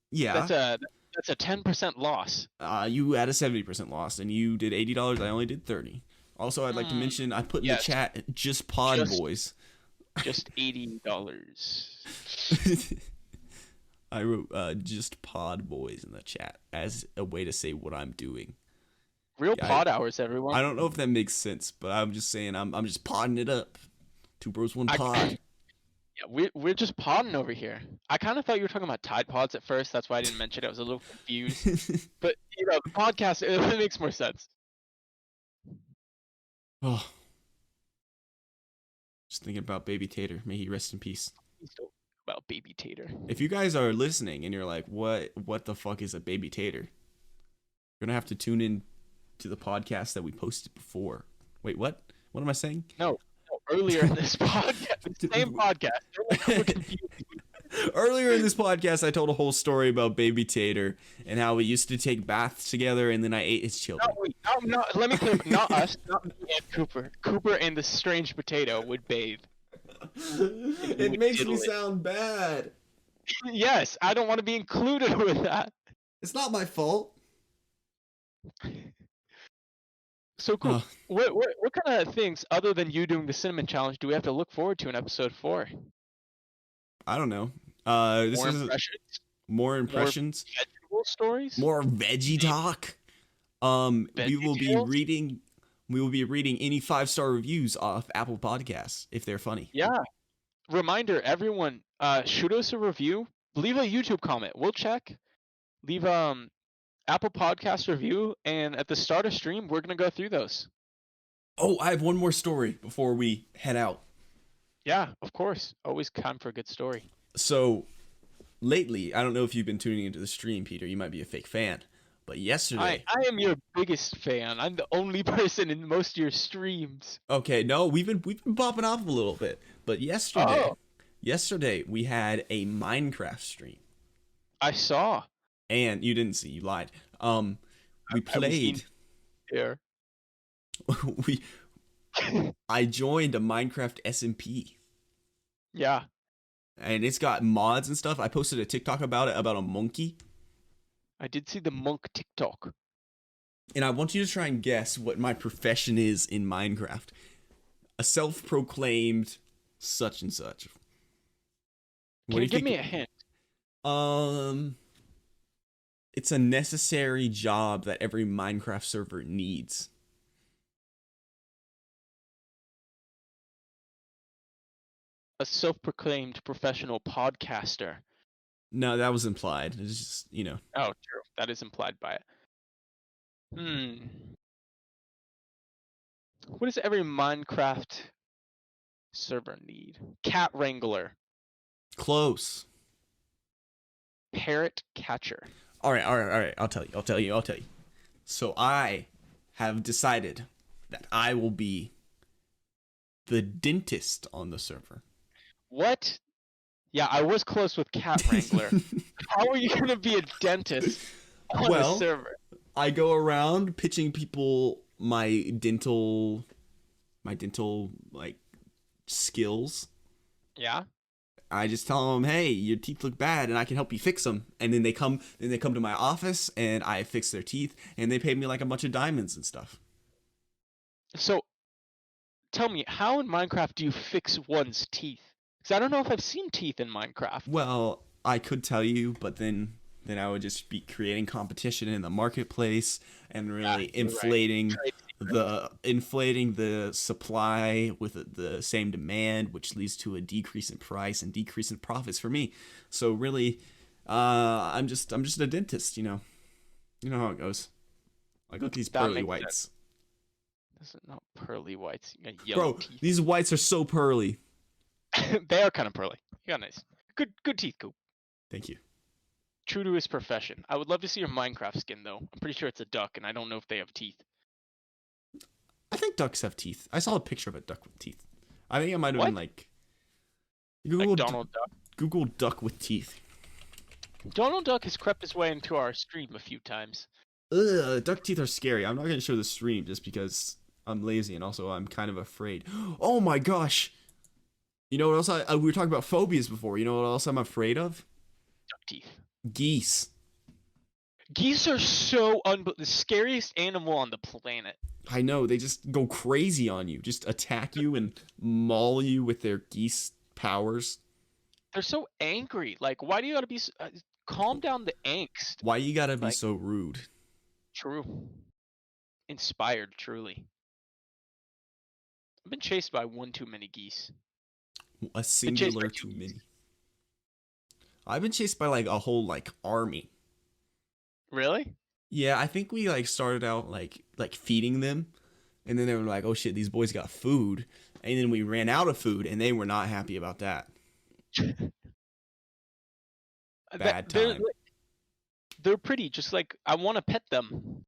Yeah. That's a 10% loss. You had a 70% loss and you did $80. I only did 30. Also, I'd like to mention I put in the Yes. chat just pod Just- boys. Just $80. I wrote just pod boys in the chat as a way to say what I'm doing. Real Yeah, pod hours, everyone. I don't know if that makes sense, but I'm just saying I'm just podding it up. Two bros, one pod. Yeah, we're just podding over here. I kind of thought you were talking about Tide Pods at first. That's why I didn't mention it. I was a little confused. But the podcast it makes more sense. Oh. Just thinking about Baby Tater. May he rest in peace. Please don't talk about Baby Tater. If you guys are listening and you're like, what the fuck is a Baby Tater? You're gonna have to tune in to the podcast that we posted before. Wait, what? What am I saying? No, earlier in this podcast, the same podcast. We're confused. Earlier in this podcast, I told a whole story about Baby Tater and how we used to take baths together, and then I ate his children. No, let me clarify. Not us, not me and Cooper. Cooper and the strange potato would bathe. It makes me sound bad. Yes, I don't want to be included with that. It's not my fault. So cool. What kind of things, other than you doing the cinnamon challenge, do we have to look forward to in episode 4? I don't know. This More is impressions? more impressions. More vegetable stories? More veggie talk. We will be Veggie reading. We will be reading any 5-star reviews off Apple Podcasts if they're funny. Yeah. Reminder, everyone, shoot us a review. Leave a YouTube comment. We'll check. Leave Apple Podcast review, and at the start of stream, we're gonna go through those. Oh, I have one more story before we head out. Yeah, of course. Always time for a good story. So, lately, I don't know if you've been tuning into the stream, Peter. You might be a fake fan, but yesterday. I am your biggest fan. I'm the only person in most of your streams. Okay, no, we've been popping off a little bit, but yesterday we had a Minecraft stream. I saw. And you didn't see, you lied. We played. Here. I joined a Minecraft SMP. Yeah. And it's got mods and stuff. I posted a TikTok about it, about a monkey. I did see the monk TikTok. And I want you to try and guess what my profession is in Minecraft. A self-proclaimed such and such. Can you give me a hint? It's a necessary job that every Minecraft server needs. A self-proclaimed professional podcaster. No, that was implied. It's just, you know. Oh, true. That is implied by it. What does every Minecraft server need? Cat wrangler. Close. Parrot catcher. All right. I'll tell you. So I have decided that I will be the dentist on the server. What? Yeah, I was close with cat wrangler. How are you gonna be a dentist on the server? I go around pitching people my dental like skills. Yeah. I just tell them, "Hey, your teeth look bad, and I can help you fix them." And then they come to my office, and I fix their teeth, and they pay me like a bunch of diamonds and stuff. So, tell me, how in Minecraft do you fix one's teeth? Because I don't know if I've seen teeth in Minecraft. Well, I could tell you, but then I would just be creating competition in the marketplace and really inflating the supply with the same demand, which leads to a decrease in price and decrease in profits for me. So really, I'm just a dentist, you know. You know how it goes. Like, look at these pearly whites. This is not pearly whites. You got yellow Bro, teeth. these whites are so pearly. They are kind of pearly. You got nice. Good teeth, Coop. Thank you. True to his profession. I would love to see your Minecraft skin though. I'm pretty sure it's a duck, and I don't know if they have teeth. I think ducks have teeth. I saw a picture of a duck with teeth. I think it might have What? been like Like Donald Duck. Google duck with teeth. Donald Duck has crept his way into our stream a few times. Ugh, duck teeth are scary. I'm not gonna show the stream just because I'm lazy and also I'm kind of afraid. Oh my gosh! You know what else? We were talking about phobias before. You know what else I'm afraid of? Duck teeth. Geese. Geese are so the scariest animal on the planet. I know, they just go crazy on you, just attack you and maul you with their geese powers. They're so angry. Like, why do you gotta be? Calm down the angst. Why you gotta be Like, so rude? true. Inspired, truly. I've been chased by one too many geese. A singular too many. I've been chased by like a whole like army. Really? Yeah, I think we like started out like feeding them, and then they were like, "Oh shit, these boys got food," and then we ran out of food, and they were not happy about that. Bad time. They're pretty. Just like I want to pet them.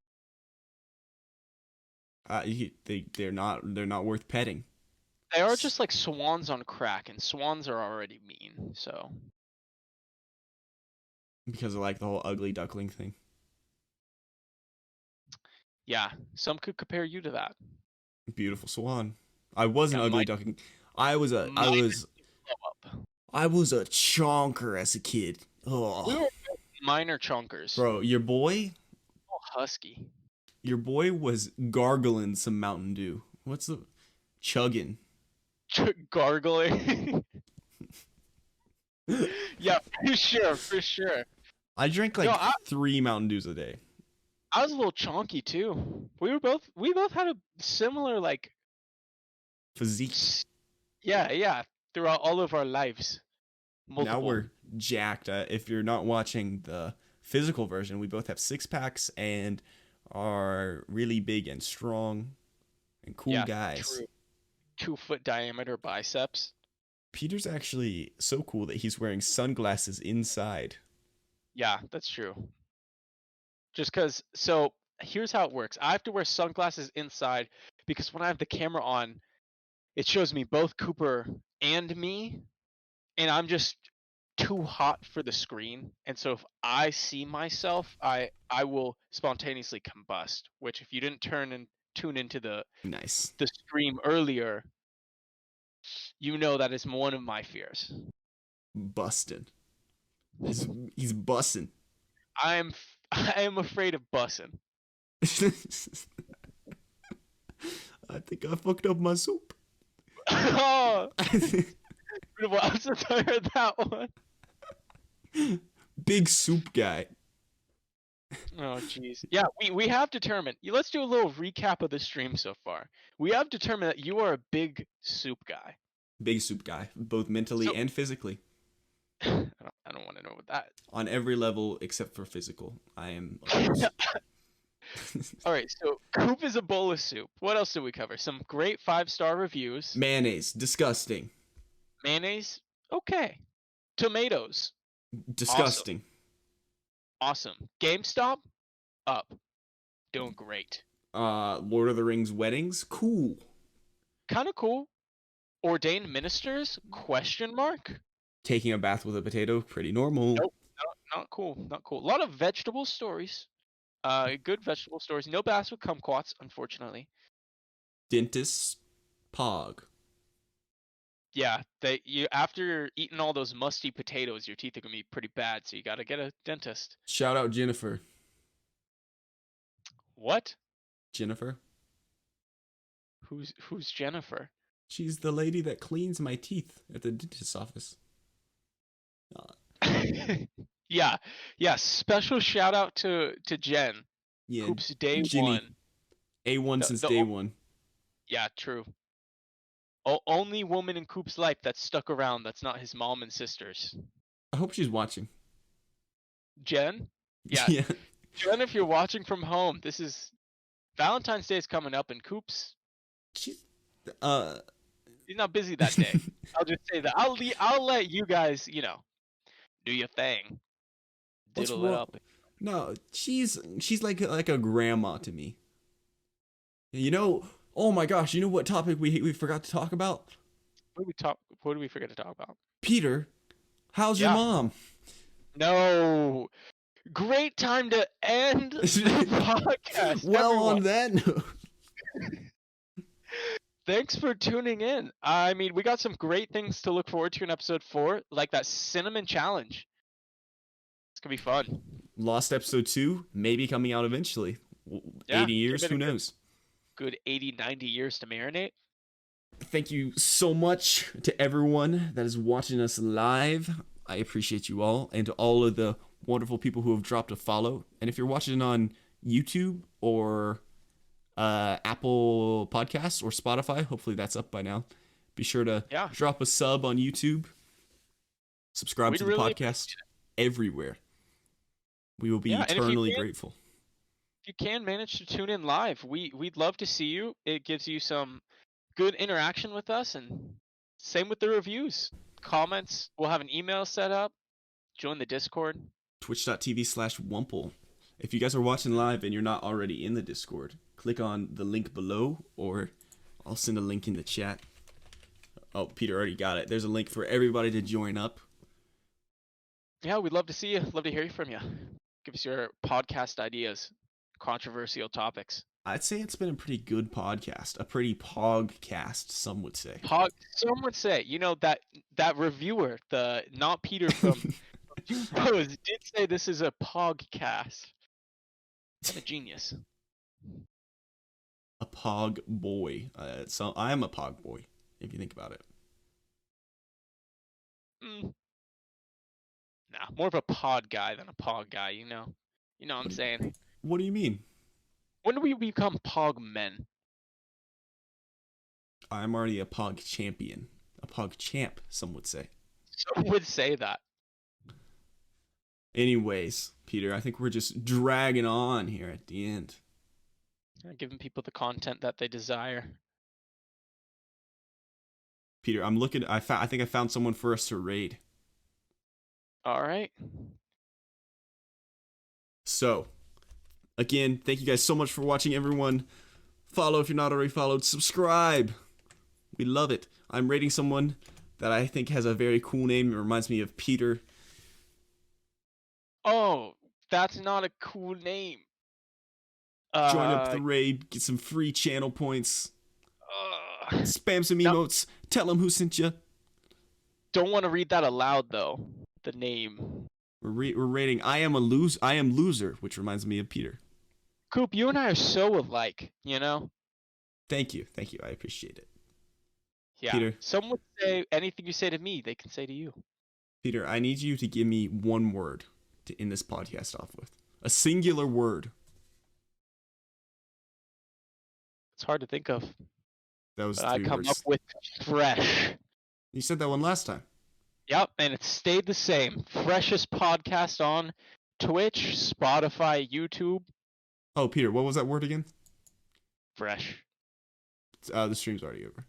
They're not worth petting. They are just like swans on crack, and swans are already mean. So because of like the whole ugly duckling thing. yeah, some could compare you to that. Beautiful swan. I was an Yeah, ugly duckling. I was a chonker as a kid. Oh. We were minor chunkers. Bro, your boy husky. Your boy was gargling some Mountain Dew. What's the chugging? Gargling. Yeah, for sure. I drank like 3 Mountain Dews a day. I was a little chonky too. We both had a similar like physique. Yeah, throughout all of our lives. Multiple. Now we're jacked. If you're not watching the physical version, we both have 6-packs and are really big and strong and cool guys. True. 2-foot diameter biceps. Peter's actually so cool that he's wearing sunglasses inside. Yeah, that's true. Just because, so here's how it works. I have to wear sunglasses inside because when I have the camera on, it shows me both Cooper and me, and I'm just too hot for the screen. And so if I see myself, I will spontaneously combust, which if you didn't tune into the stream earlier, you know that is one of my fears. Busting. He's busting. I am afraid of bussing. I think I fucked up my soup. Oh, I'm so tired of that one. Big soup guy. Oh jeez. Yeah, we have determined. Let's do a little recap of the stream so far. We have determined that you are a big soup guy. Big soup guy, both mentally and physically. I don't want to know what that. On every level except for physical, I am. All right, so Coop is a bowl of soup. What else did we cover? Some great 5-star reviews. Mayonnaise, disgusting. Mayonnaise, okay. Tomatoes, disgusting. Awesome. GameStop, up. Doing great. Lord of the Rings weddings, cool. Kind of cool. Ordained ministers, ? Taking a bath with a potato, pretty normal. Nope, not cool. Not cool. A lot of vegetable stories. Good vegetable stories. No baths with kumquats, unfortunately. Dentist, pog. Yeah, after you're eating all those musty potatoes, your teeth are gonna be pretty bad. So you gotta get a dentist. Shout out Jennifer. What? Jennifer. Who's Jennifer? She's the lady that cleans my teeth at the dentist's office. Yeah. Special shout out to Jen. Yeah. Coop's day Ginny. one. A1 since day one. Yeah, true. Only woman in Coop's life that's stuck around that's not his mom and sisters. I hope she's watching. Jen? Yeah. Jen, if you're watching from home, this is Valentine's Day is coming up, and Coop's She's uh He's not busy that day. I'll just say that. I'll let you guys, do your thing. what's Diddle it wrong? up. No, she's like a grandma to me. You know, oh my gosh, you know what topic we forgot to talk about? What did we forget to talk about? Peter, how's your Yeah. mom? No. Great time to end the podcast, Well, everyone. on that note, Thanks for tuning in. I mean, we got some great things to look forward to in episode 4, like that cinnamon challenge. It's gonna be fun. Lost episode 2 maybe coming out eventually. Yeah, 80 years, give it who a knows? good 80, 90 years to marinate. Thank you so much to everyone that is watching us live. I appreciate you all, and to all of the wonderful people who have dropped a follow. And if you're watching on YouTube or Apple Podcasts or Spotify, hopefully that's up by now. Be sure to Yeah. drop a sub on YouTube. Subscribe We'd to the really podcast everywhere. We will be Yeah, and eternally grateful. if you can manage to tune in live, we'd love to see you. It gives you some good interaction with us, and same with the reviews, comments. We'll have an email set up. Join the Discord. Twitch.tv/Wumple. If you guys are watching live and you're not already in the Discord, click on the link below, or I'll send a link in the chat. Oh, Peter already got it. There's a link for everybody to join up. Yeah, we'd love to see you. Love to hear from you. Give us your podcast ideas, controversial topics. I'd say it's been a pretty good podcast, a pretty pogcast, some would say. Some would say, that reviewer, the not Peter from Rose, did say this is a pogcast. What a genius. A pog boy. So I am a pog boy, if you think about it. Nah, more of a pod guy than a pog guy, You know what I'm saying? What do you mean? When do we become pog men? I'm already a pog champion. A pog champ, some would say. Some would say that. Anyways, Peter, I think we're just dragging on here at the end. Giving people the content that they desire. Peter, I'm looking. I think I found someone for us to raid. All right. So, again, thank you guys so much for watching, everyone. Follow if you're not already followed. Subscribe. We love it. I'm rating someone that I think has a very cool name. It reminds me of Peter. Oh, that's not a cool name. Join up the raid. Get some free channel points. Spam some emotes. Tell them who sent you. Don't want to read that aloud, though. The name. We're rating I am loser, which reminds me of Peter. Coop, you and I are so alike, Thank you. I appreciate it. Yeah. Peter. Some would say anything you say to me, they can say to you. Peter, I need you to give me one word to end this podcast off with. A singular word. It's hard to think of. That was but I come words. up with fresh. You said that one last time. Yep, and it stayed the same. Freshest podcast on Twitch, Spotify, YouTube. Oh, Peter, what was that word again? Fresh. The stream's already over.